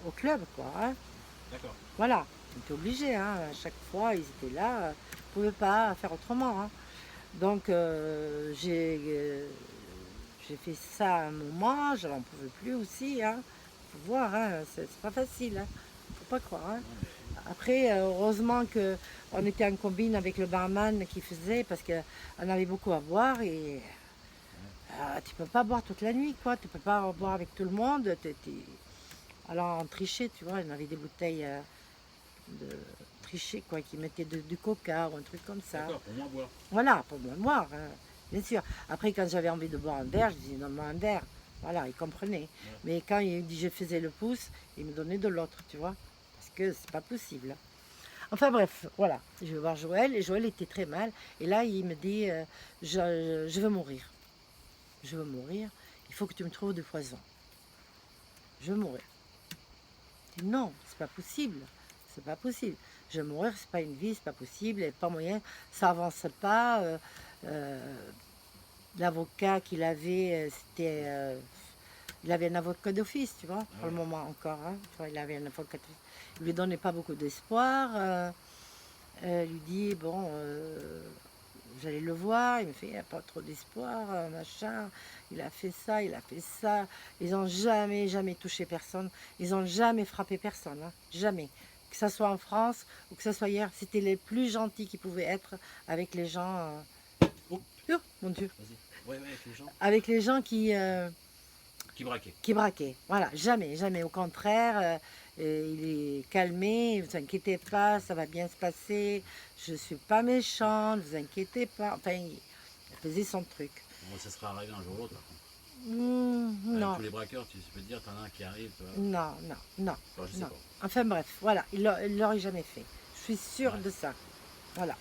au club, quoi. Hein. D'accord. Voilà, on était obligés, hein. À chaque fois, ils étaient là, on ne pouvait pas faire autrement. Hein. Donc j'ai fait ça à un moment, je n'en pouvais plus aussi. Hein. Faut voir, hein, c'est pas facile, hein. Faut pas croire. Hein. Après, heureusement qu'on était en combine avec le barman qui faisait, parce qu'on avait beaucoup à boire et tu peux pas boire toute la nuit, quoi. Tu peux pas boire avec tout le monde. Alors on trichait, tu vois, on avait des bouteilles de tricher, quoi, qui mettaient du coca ou un truc comme ça. D'accord, pour moins boire. Voilà, pour moins boire, hein, bien sûr. Après, quand j'avais envie de boire un verre, je disais donne-moi un verre. Voilà, il comprenait. Ouais. Mais quand il dit je faisais le pouce, il me donnait de l'autre, tu vois. Parce que c'est pas possible. Enfin bref, voilà. Je vais voir Joël et Joël était très mal. Et là, il me dit je veux mourir. Je veux mourir. Il faut que tu me trouves du poison. Je veux mourir. Je dis non, c'est pas possible. C'est pas possible. Je vais mourir, c'est pas une vie, c'est pas possible, il n'y a pas moyen, ça avance pas. L'avocat qu'il avait, il avait un avocat d'office, tu vois, pour le moment encore. Hein, tu vois, il avait un avocat d'office. Il lui donnait pas beaucoup d'espoir. Il lui dit bon, j'allais le voir, il me fait il n'y a pas trop d'espoir, machin. Il a fait ça, il a fait ça. Ils n'ont jamais touché personne. Ils n'ont jamais frappé personne, hein, jamais. Que ce soit en France ou que ce soit hier, c'était les plus gentils qui pouvaient être avec les gens. Oh. Oh, mon Dieu. Ouais, avec les gens. Avec les gens qui braquaient. Qui braquaient. Voilà, jamais, jamais. Au contraire, il est calmé, ne vous inquiétez pas, ça va bien se passer. Je ne suis pas méchante, ne vous inquiétez pas. Enfin, il faisait son truc. Bon, ça sera arrivé un jour ou l'autre, par contre. Non. Avec tous les braqueurs, tu peux te dire, t'en as un qui arrive. Non. Enfin, je sais pas. Enfin bref, voilà, il ne l'aurait jamais fait. Je suis sûre de ça. Voilà.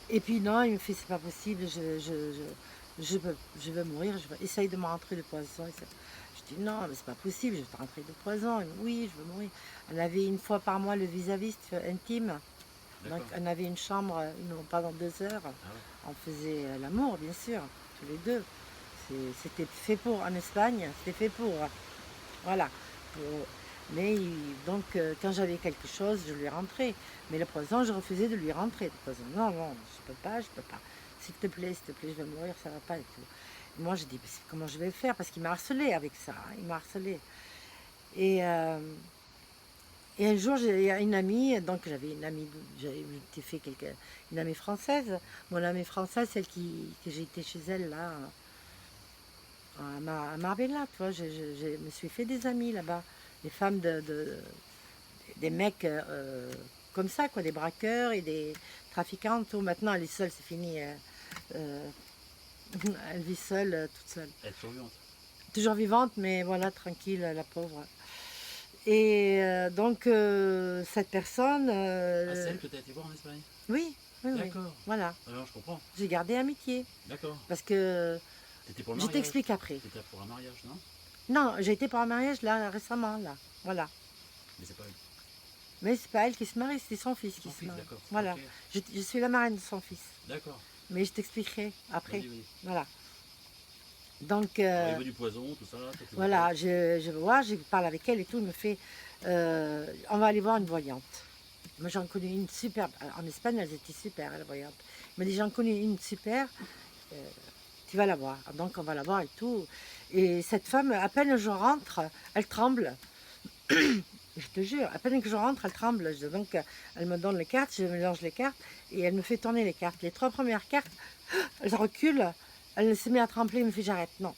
Et puis non, il me fait, c'est pas possible, je veux mourir, essaye de me rentrer de poison. Je dis non, mais c'est pas possible, je vais te rentrer de poison. Il me dit, oui, je veux mourir. On avait une fois par mois le vis-à-vis intime. Donc on avait une chambre, pendant 2 heures. Ah ouais. On faisait l'amour, bien sûr, tous les deux. C'était fait pour, en Espagne, c'était fait pour. Voilà. Mais donc, quand j'avais quelque chose, je lui rentrais. Mais le poison, je refusais de lui rentrer. Le poison, non, je peux pas. S'il te plaît, je vais mourir, ça va pas et tout. Et moi, je dis, comment je vais faire? Parce qu'il m'a harcelé avec ça, hein, il m'a harcelé. Et un jour, j'ai une amie, donc j'avais une amie, une amie française. Mon amie française, celle que j'ai été chez elle, là, à Marbella, tu vois, je me suis fait des amis là-bas. Des femmes des mecs comme ça, quoi, des braqueurs et des trafiquants. Tout. Maintenant, elle est seule, c'est fini. Elle vit seule, toute seule. Elle est toujours vivante. Toujours vivante, mais voilà, tranquille, la pauvre. Et donc, cette personne... celle que tu as été voir en Espagne? Oui. D'accord. Voilà. Alors, je comprends. J'ai gardé amitié. D'accord. Parce que... T'étais pour le je mariage? t'explique après. T'étais pour un mariage, non? Non, j'ai été pour un mariage là récemment, là. Voilà. Mais c'est pas elle. Mais c'est pas elle qui se marie, c'est son fils qui se marie. D'accord. Voilà. Okay. Je suis la marraine de son fils. D'accord. Mais je t'expliquerai après. Oui. Voilà. Donc. Il veut du poison, tout ça. Voilà, je vois, je parle avec elle et tout. Il me fait on va aller voir une voyante. Moi j'en connais une super. En Espagne, elles étaient super, les voyantes. Il m'a dit j'en connais une super. Tu vas la voir. Donc on va la voir et tout. Et cette femme, à peine je rentre, elle tremble. Je te jure, à peine que je rentre, elle tremble. Donc, elle me donne les cartes, je mélange les cartes et elle me fait tourner les cartes. Les 3 premières cartes, elle recule, elle se met à trembler, elle me fait j'arrête. Non.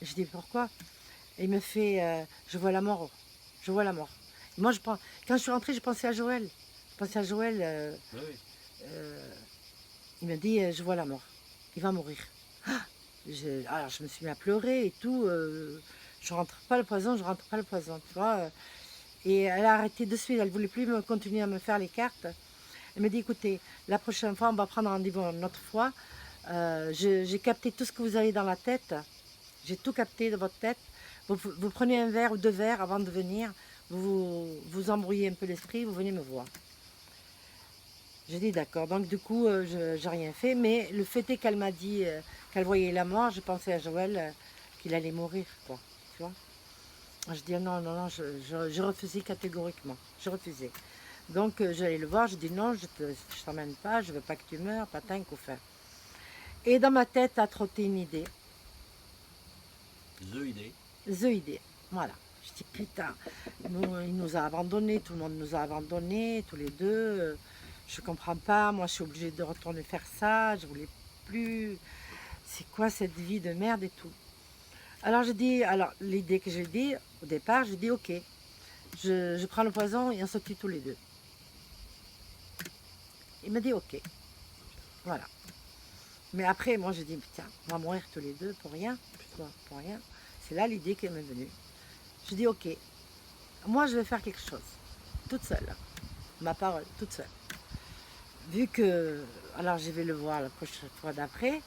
Je dis pourquoi? Et il me fait je vois la mort. Je vois la mort. Et moi, quand je suis rentrée, je pensais à Joël. Je pensais à Joël. Oui, oui. Il m'a dit je vois la mort. Il va mourir. Alors, je me suis mis à pleurer et tout. Je rentre pas le poison, je rentre pas le poison, tu vois. Et elle a arrêté de suite, elle ne voulait plus continuer à me faire les cartes. Elle me dit, écoutez, la prochaine fois, on va prendre rendez-vous une autre fois. J'ai capté tout ce que vous avez dans la tête. J'ai tout capté de votre tête. Vous prenez un verre ou 2 verres avant de venir. Vous embrouillez un peu l'esprit, vous venez me voir. J'ai dit d'accord. Donc du coup, je n'ai rien fait. Mais le fait est qu'elle m'a dit qu'elle voyait la mort. Je pensais à Joël qu'il allait mourir, quoi. Tu vois. Je dis non, non, non, je refusais catégoriquement. Je refusais. Donc j'allais le voir, je dis non, je t'emmène pas, je veux pas que tu meurs, patin, couffin. Et dans ma tête a trotté une idée. The idée. The idée, voilà. Je dis putain, il nous a abandonnés, tout le monde nous a abandonnés, tous les deux. Je comprends pas, moi je suis obligée de retourner faire ça, je voulais plus. C'est quoi cette vie de merde et tout. Alors je dis, alors l'idée que j'ai dit au départ, je dis ok, je prends le poison et on se tue tous les deux. Il m'a dit ok, voilà. Mais après, moi j'ai dit, tiens, on va mourir tous les deux pour rien, pour rien. C'est là l'idée qui m'est venue. Je dis ok, moi je vais faire quelque chose, toute seule, ma parole, toute seule. Vu que, alors je vais le voir la prochaine fois d'après,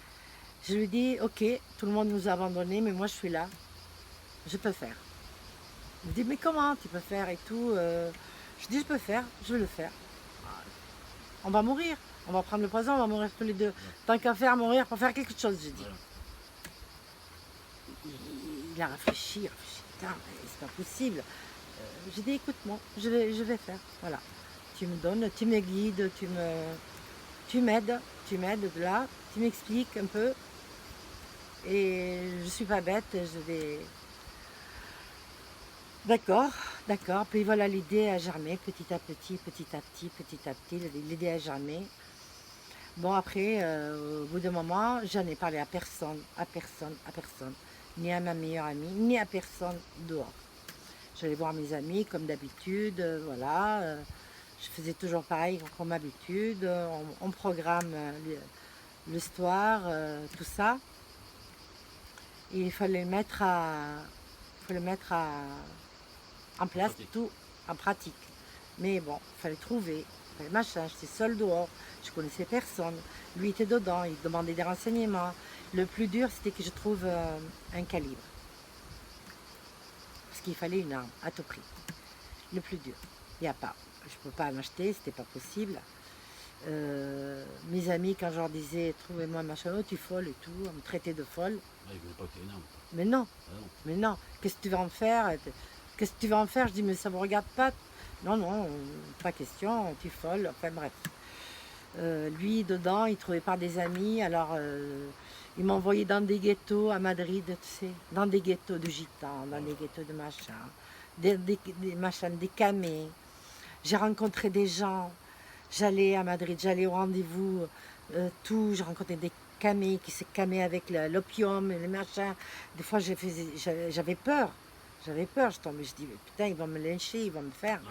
je lui dis ok, tout le monde nous a abandonnés, mais moi je suis là, je peux faire. Il me dit mais comment tu peux faire et tout. Je dis je peux faire, je vais le faire. On va mourir, on va prendre le poison, on va mourir tous les deux. Tant qu'à faire mourir pour faire quelque chose, j'ai dit. Voilà. Il a réfléchi, putain, c'est pas possible. J'ai dit écoute-moi, je vais faire, voilà. Tu me donnes, tu me guides, tu m'aides là, tu m'expliques un peu. Et je suis pas bête, je vais. D'accord, d'accord. Puis voilà, l'idée a germé petit à petit, l'idée a germé. Bon, après, au bout d'un moment, j'en ai parlé à personne, ni à ma meilleure amie, ni à personne dehors. J'allais voir mes amis comme d'habitude, voilà. Je faisais toujours pareil comme d'habitude. On programme l'histoire, tout ça. Et il fallait mettre en place tout en pratique. Mais bon, il fallait trouver, il fallait machin, j'étais seule dehors, je connaissais personne. Lui était dedans, il demandait des renseignements. Le plus dur, c'était que je trouve un calibre. Parce qu'il fallait une arme, à tout prix. Le plus dur. Il n'y a pas. Je ne peux pas l'acheter, c'était pas possible. Mes amis, quand je leur disais trouvez-moi machin, oh, tu es folle et tout, on me traitait de folle. Ouais, il voulait pas que tu aies une arme. Mais non, Ah non. mais non, qu'est-ce que tu vas en faire? Qu'est-ce que tu vas en faire? Je dis, mais ça ne vous regarde pas. Non, non, pas question, tu es folle. Enfin bref. Lui, dedans, il trouvait pas des amis. Alors, il m'envoyait dans des ghettos à Madrid, tu sais, dans des ghettos de gitans, dans des ghettos de machins, des machins, des camés. J'ai rencontré des gens. J'allais à Madrid, j'allais au rendez-vous, tout. J'ai rencontré des camés qui se camaient avec l'opium et les machins. Des fois, j'avais peur. J'avais peur, je tombais, je dis, mais putain, ils vont me lyncher, ils vont me faire. Ouais.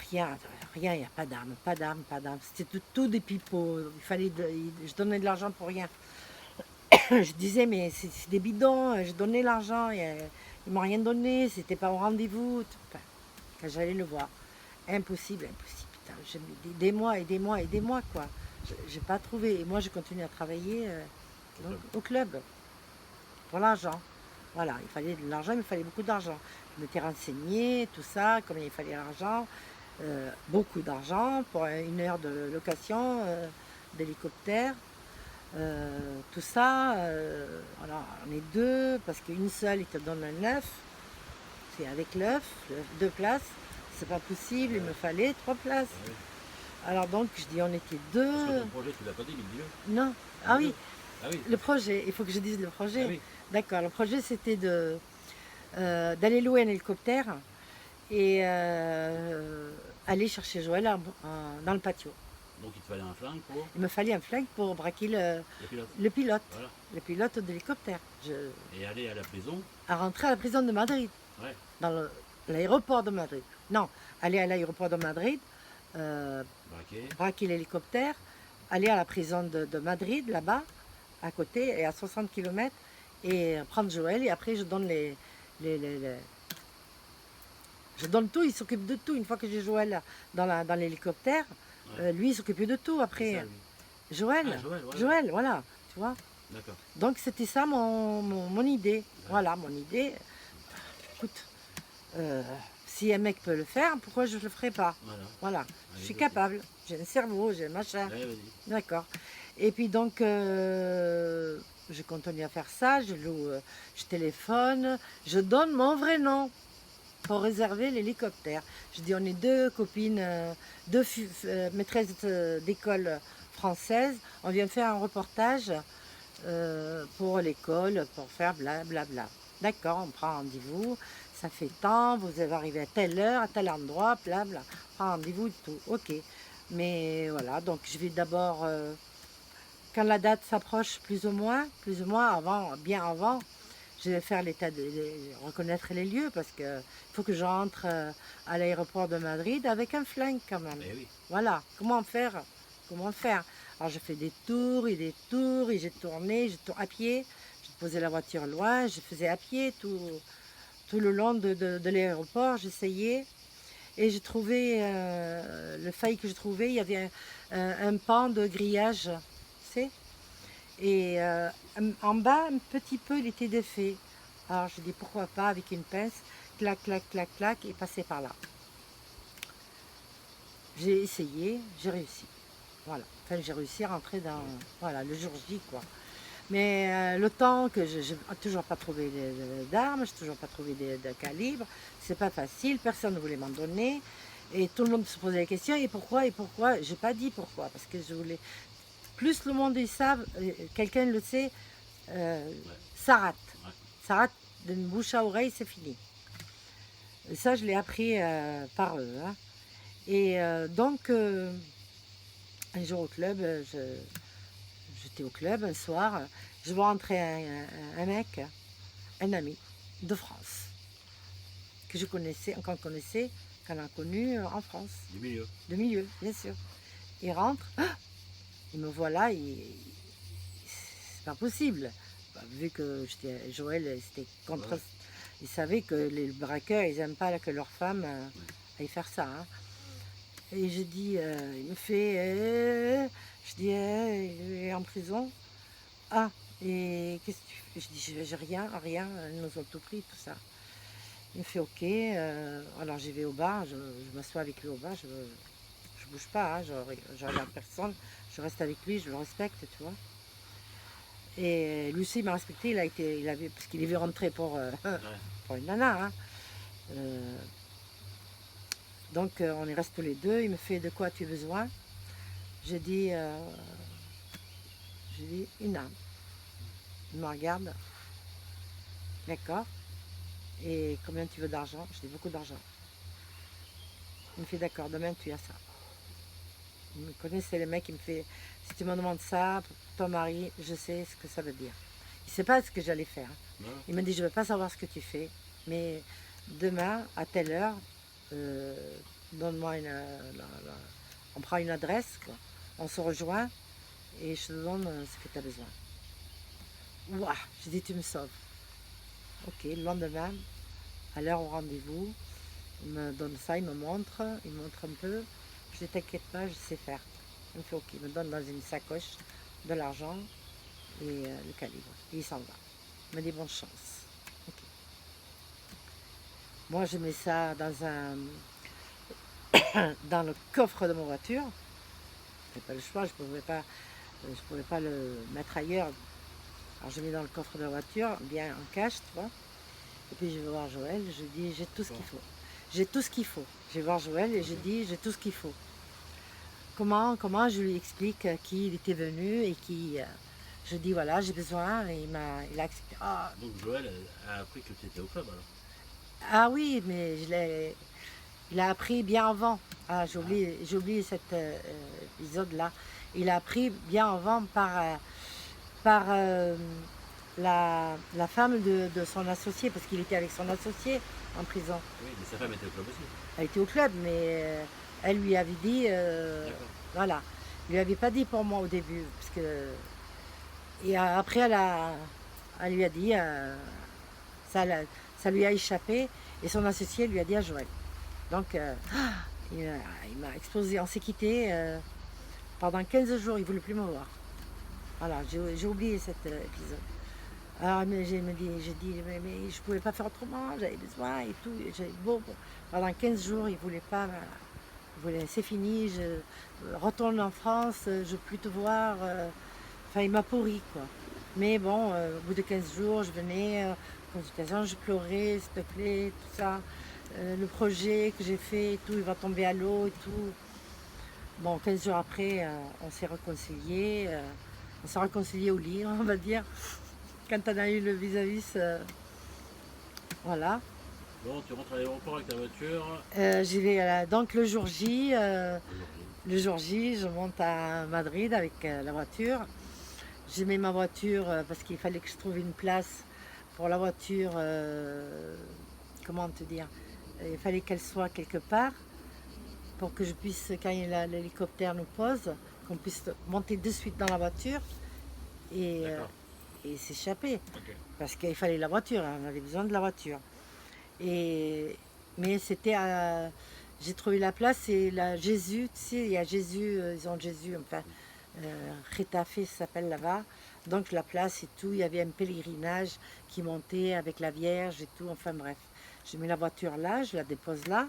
Rien, rien, il n'y a pas d'armes, pas d'armes, pas d'armes. C'était tout des pipeaux. Je donnais de l'argent pour rien. Je disais, mais c'est des bidons, je donnais l'argent, ils ne m'ont rien donné, c'était pas au rendez-vous. Enfin, quand j'allais le voir, impossible, impossible. Putain, j'ai mis des mois et des mois et des mois, quoi. Je n'ai pas trouvé. Et moi, je continue à travailler au club pour l'argent. Voilà, il fallait de l'argent, mais il fallait beaucoup d'argent. Je m'étais renseignée, tout ça, combien il fallait l'argent. Beaucoup d'argent pour 1 heure de location d'hélicoptère. Tout ça, alors on est 2, parce qu'une seule, il te donne un œuf. C'est avec l'œuf, 2 places. C'est pas possible, il me fallait 3 places. Ouais. Alors donc, je dis, on était 2. Parce que ton projet, tu l'as pas dit, mais dis-le. Non, ah oui, Ah oui. le projet, il faut que je dise le projet. Ah oui. D'accord, le projet c'était d'aller louer un hélicoptère et aller chercher Joël dans le patio. Donc il te fallait un flingue pour Il me fallait un flingue pour braquer le pilote. le pilote, Voilà. le pilote de l'hélicoptère. Et aller à la prison. À rentrer à la prison de Madrid, Ouais. dans l'aéroport de Madrid. Non, aller à l'aéroport de Madrid, Braquer. braquer l'hélicoptère, aller à la prison de Madrid, là-bas, à côté, et à 60 km, et prendre Joël, et après je donne je donne tout, il s'occupe de tout. Une fois que j'ai Joël dans l'hélicoptère, Ouais. lui il s'occupe de tout C'est après. ça, lui. Joël, Ah, Joël, voilà. Joël, voilà, tu vois. D'accord. Donc c'était ça mon idée. Voilà, mon idée. Écoute, si un mec peut le faire, pourquoi je ne le ferais pas? Voilà. Voilà, je Allez, suis vas-y. capable, j'ai un cerveau, j'ai un machin. Ouais, vas-y. D'accord. Et puis donc, je continue à faire ça, je téléphone, je donne mon vrai nom pour réserver l'hélicoptère. Je dis, on est deux copines, maîtresses d'école françaises, on vient faire un reportage pour l'école, pour faire blablabla. D'accord, on prend rendez-vous, ça fait tant, vous allez arriver à telle heure, à tel endroit, blabla. On prend rendez-vous et tout, ok. Mais voilà, donc je vais d'abord, quand la date s'approche plus ou moins avant, bien avant, je vais faire reconnaître les lieux parce que faut que j'entre à l'aéroport de Madrid avec un flingue quand même. Eh oui. Voilà, comment faire? Comment faire? Alors je fais des tours et j'ai tourné, à pied, j'ai posé la voiture loin, je faisais à pied tout le long de l'aéroport, j'essayais. Et j'ai trouvé, le faille que je trouvais, il y avait un pan de grillage, tu sais. Et en bas, un petit peu, il était défait. Alors je dis pourquoi pas avec une pince, clac, clac, clac, clac, et passer par là. J'ai essayé, j'ai réussi. Voilà. Enfin, j'ai réussi à rentrer dans, voilà, le jour J, quoi. Mais le temps que je n'ai toujours pas trouvé d'armes, je n'ai toujours pas trouvé de calibre, c'est pas facile, personne ne voulait m'en donner. Et tout le monde se posait la question, et pourquoi, et pourquoi? J'ai pas dit pourquoi, parce que je voulais. Plus le monde ils savent, quelqu'un le sait, ça rate. Ouais. Ça rate d'une bouche à oreille, c'est fini. Et ça, je l'ai appris par eux. Hein. Et donc, un jour au club, j'étais au club un soir, je vois entrer un mec, un ami de France, que je connaissais, qu'on connaissait, qu'on a connu en France. Du milieu. De milieu, bien sûr. Il rentre, il me voit là, c'est pas possible. Bah, vu que Joël, c'était contre. Ouais. Il savait que les braqueurs, ils n'aiment pas que leur femme aille faire ça. Hein. Et je dis, il me fait, je dis, il est en prison. Ah, et qu'est-ce que tu fais? Je dis, j'ai rien, ils nous ont tout pris, tout ça. Il me fait, ok, alors j'y vais au bar, je m'assois avec lui au bar, je bouge pas, hein, je regarde personne, je reste avec lui, je le respecte, tu vois. Et lui aussi, il m'a respecté, parce qu'il est vu rentrer pour, Ouais. pour une nana. Hein. Donc on y reste tous les deux, il me fait, de quoi tu as besoin? J'ai dit, une âme. Il me regarde, d'accord. Et combien tu veux d'argent? Je dis, beaucoup d'argent. Il me fait, d'accord, demain tu as ça. Il me connaît, c'est le mec qui me fait, si tu me demandes ça, pour ton mari, je sais ce que ça veut dire. Il ne sait pas ce que j'allais faire. Ouais. Il m'a dit, je ne veux pas savoir ce que tu fais, mais demain, à telle heure, donne-moi on prend une adresse, quoi. On se rejoint et je te donne ce que tu as besoin. Ouah, j'ai dit, tu me sauves. Ok, le lendemain, à l'heure au rendez-vous, il me donne ça, il me montre un peu. Je dis, t'inquiète pas, je sais faire. Il me fait ok, il me donne dans une sacoche de l'argent et le calibre. Et il s'en va. Il me dit bonne chance. Okay. Moi, je mets ça dans le coffre de ma voiture. Je n'avais pas le choix, je ne pouvais pas le mettre ailleurs. Alors je mets dans le coffre de la voiture, bien en cash, tu vois. Et puis je vais voir Joël, je dis j'ai tout ce qu'il faut. J'ai tout ce qu'il faut. Je vais voir Joël et je dis j'ai tout ce qu'il faut. Comment je lui explique qui il était venu et qui. Je dis voilà, j'ai besoin et il a accepté. Ah, Donc Joël a appris que tu étais au club alors. ah oui, mais Il a appris bien avant. Ah, j'ai oublié cet épisode-là. Il a appris bien avant par la femme de son associé, parce qu'il était avec son associé en prison. Oui, mais sa femme était au club aussi. Elle était au club, mais elle lui avait dit, D'accord. voilà, il lui avait pas dit pour moi au début, parce que et après elle lui a dit, ça, ça lui a échappé, et son associé lui a dit à Joël. Donc il m'a explosé. On s'est quitté pendant 15 jours, il voulait plus me voir. Voilà, j'ai oublié cet épisode. Alors j'ai dit, mais je pouvais pas faire autrement, j'avais besoin et tout. Pendant 15 jours, il voulait pas. Il voulait, c'est fini, je retourne en France, je veux plus te voir. Enfin, il m'a pourri, quoi. Mais bon, au bout de 15 jours, je venais, consultation, je pleurais, s'il te plaît, tout ça. Le projet que j'ai fait et tout, il va tomber à l'eau et tout. Bon, 15 jours après, on s'est réconciliés. On s'est réconciliés au lit, on va dire. Quand on a eu le vis-à-vis, voilà. Bon, tu rentres à l'aéroport avec ta voiture. J'y vais donc le jour J. Aujourd'hui. Le jour J, je monte à Madrid avec la voiture. J'ai mis ma voiture parce qu'il fallait que je trouve une place pour la voiture. Comment te dire? Il fallait qu'elle soit quelque part pour que je puisse, quand l'hélicoptère nous pose, qu'on puisse monter de suite dans la voiture D'accord. et s'échapper. Ok. Parce qu'il fallait la voiture, hein, on avait besoin de la voiture. Mais c'était à. J'ai trouvé la place, c'est la Jésus, tu sais, il y a Jésus, ils ont Jésus, enfin, Getafe, ça s'appelle là-bas. Donc la place et tout, il y avait un pèlerinage qui montait avec la Vierge et tout, enfin bref. Je mets la voiture là, je la dépose là,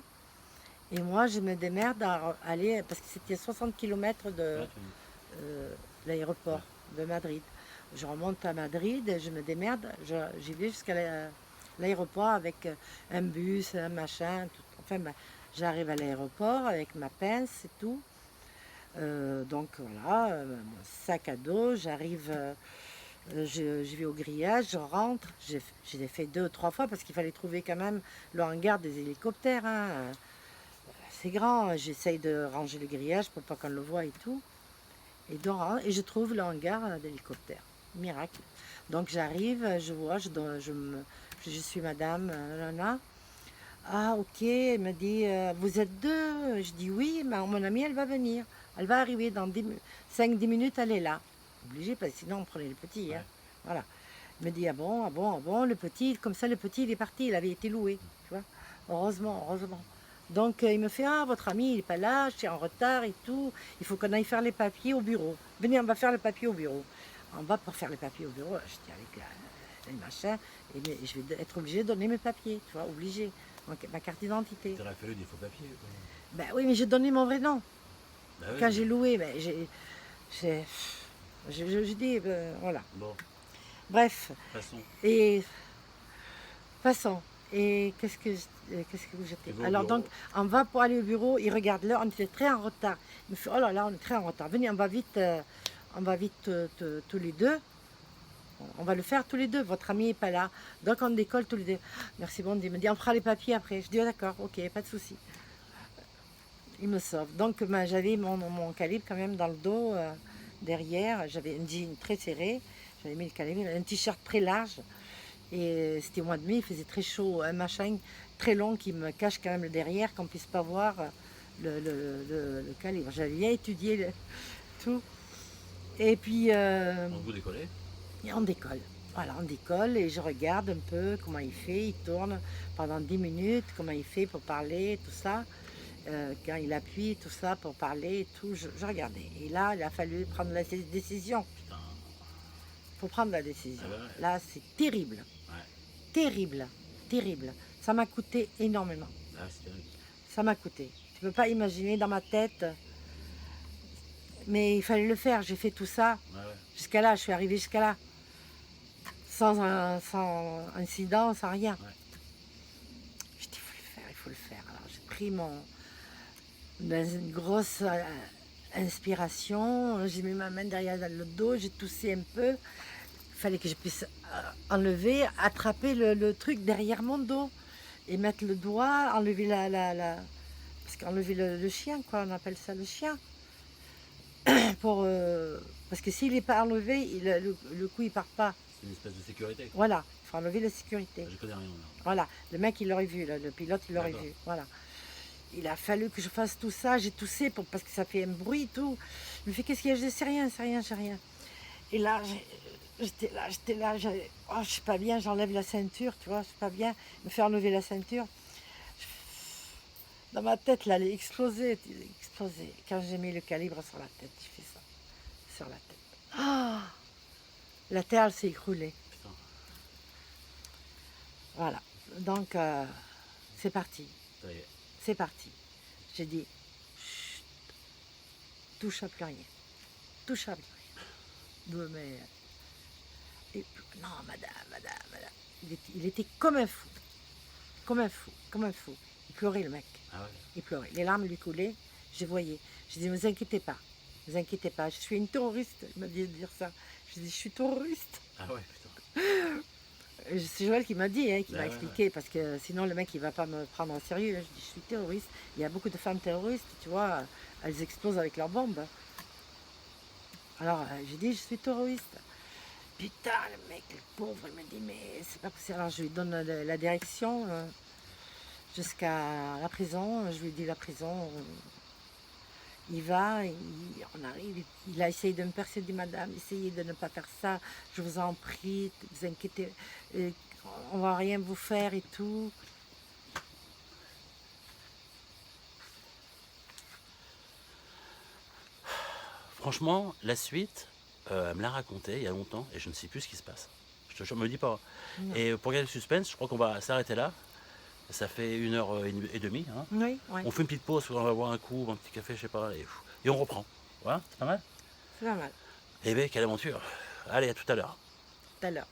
et moi je me démerde à aller, parce que c'était 60 km de Ouais, l'aéroport de Madrid. Je remonte à Madrid, et je me démerde, j'y vais jusqu'à l'aéroport avec un bus, un machin, tout. Enfin, j'arrive à l'aéroport avec ma pince et tout. Donc voilà, mon sac à dos, j'arrive, je vais au grillage, je rentre, je l'ai fait 2 ou 3 fois parce qu'il fallait trouver quand même le hangar des hélicoptères, hein. C'est grand, j'essaye de ranger le grillage pour pas qu'on le voie et tout. Et je trouve le hangar d'hélicoptère. Miracle. Donc j'arrive, je vois, je suis madame, Lana. Ah ok, elle me dit, vous êtes deux? Je dis oui, mais mon amie elle va venir. Elle va arriver dans 5-10 minutes, elle est là. Obligée, parce que sinon on prenait le petit. Hein. Ouais. Voilà. Elle me dit, ah bon, ah bon, ah bon, le petit, comme ça le petit il est parti, il avait été loué. Tu vois. Heureusement, heureusement. Donc il me fait, ah votre ami il n'est pas là, je suis en retard et tout, il faut qu'on aille faire les papiers au bureau. Venez, on va faire les papiers au bureau. On va pour faire les papiers au bureau, je dis avec les machins, et je vais être obligée de donner mes papiers, tu vois, obligée, ma carte d'identité. T'aurais fallu des faux papiers. Quoi. Ben oui, mais j'ai donné mon vrai nom. Bah oui, Quand j'ai loué, ben, je dis, voilà. Bon, Bref, passons. et passons. Et qu'est-ce que j'étais? Tu vas au Alors bureau. donc, on va pour aller au bureau, il regarde l'heure, on était très en retard. Il me fait, oh là là, on est très en retard. Venez, on va vite tous les deux. On va le faire tous les deux, votre ami n'est pas là. Donc on décolle tous les deux. Merci bon, il me dit, on fera les papiers après. Je dis, oh, d'accord, ok, pas de souci. Il me sauve. Donc j'avais mon calibre quand même dans le dos, derrière. J'avais un jean très serré, j'avais mis le calibre, un t-shirt très large. Et c'était au mois de mai, il faisait très chaud, un machin très long qui me cache quand même le derrière, qu'on ne puisse pas voir le calibre. J'avais bien étudié tout. Et puis, Donc vous décollez. et on décolle. Voilà, on décolle et je regarde un peu comment il fait. Il tourne pendant 10 minutes, comment il fait pour parler, tout ça. Quand il appuie, tout ça, pour parler et tout, je regardais. Et là, il a fallu prendre la décision. Putain. Il faut prendre la décision. Ah bah ouais. Là, c'est terrible. Ouais. Terrible. Terrible. Ça m'a coûté énormément. Ah, c'est terrible. Ça m'a coûté. Tu peux pas imaginer dans ma tête. Mais il fallait le faire. J'ai fait tout ça. Ouais, ouais. Jusqu'à là, je suis arrivée jusqu'à là. Sans incident, sans rien. Ouais. Je dis, il faut le faire, il faut le faire. Alors j'ai pris une grosse inspiration. J'ai mis ma main derrière le dos, j'ai toussé un peu. Il fallait que je puisse enlever, attraper le truc derrière mon dos. Et mettre le doigt, enlever parce qu'enlever le chien, quoi, on appelle ça le chien. Parce que s'il n'est pas enlevé, le coup il part pas. C'est une espèce de sécurité. Voilà, il faut enlever la sécurité. Je connais rien. Là. Voilà, le mec il l'aurait vu, là, le pilote il l'aurait D'accord. vu. Voilà. Il a fallu que je fasse tout ça, j'ai toussé parce que ça fait un bruit et tout. Il me fait qu'est-ce qu'il y a? Je dis c'est rien, j'ai rien. Et là, j'étais là, oh, je suis pas bien, j'enlève la ceinture, tu vois, je suis pas bien. Il me fait enlever la ceinture. Dans ma tête, là, elle est explosée, explosée. Quand j'ai mis le calibre sur la tête, j'ai fait ça, sur la tête. Ah, la terre, elle s'est écroulée. Putain. Voilà. Donc, c'est parti. Ça y est. C'est parti. J'ai dit, chut, touche à plus rien. Touche à plus rien. Mais, non, madame. Il était comme un fou. Comme un fou. Il pleurait, le mec. Ah ouais. Il pleurait. Les larmes lui coulaient. Je voyais. Je dis, ne vous inquiétez pas. Ne vous inquiétez pas. Je suis une terroriste. Il m'a dit de dire ça. Je dis, je suis terroriste. Ah ouais, putain. C'est Joël qui m'a dit, hein, qui Ouais, m'a ouais, expliqué, parce que sinon le mec il va pas me prendre au sérieux. Je dis, je suis terroriste. Il y a beaucoup de femmes terroristes, tu vois, elles explosent avec leurs bombes. Alors j'ai dit, je suis terroriste. Putain, le mec, le pauvre, il me dit, mais c'est pas possible. Alors je lui donne la direction jusqu'à la prison. Je lui dis la prison. Il va, on arrive, il a essayé de me persuader, madame, essayez de ne pas faire ça, je vous en prie, ne vous inquiétez, on va rien vous faire et tout. Franchement, la suite, elle me l'a raconté il y a longtemps et je ne sais plus ce qui se passe. Je te jure, me le dis pas. Non. Et pour garder le suspense, je crois qu'on va s'arrêter là. Ça fait 1h30. Hein. Oui, oui, On fait une petite pause, on va boire un coup, un petit café, je sais pas, et on reprend. Voilà, c'est pas mal. c'est pas mal. Eh bien, quelle aventure. Allez, à tout à l'heure. Tout à l'heure.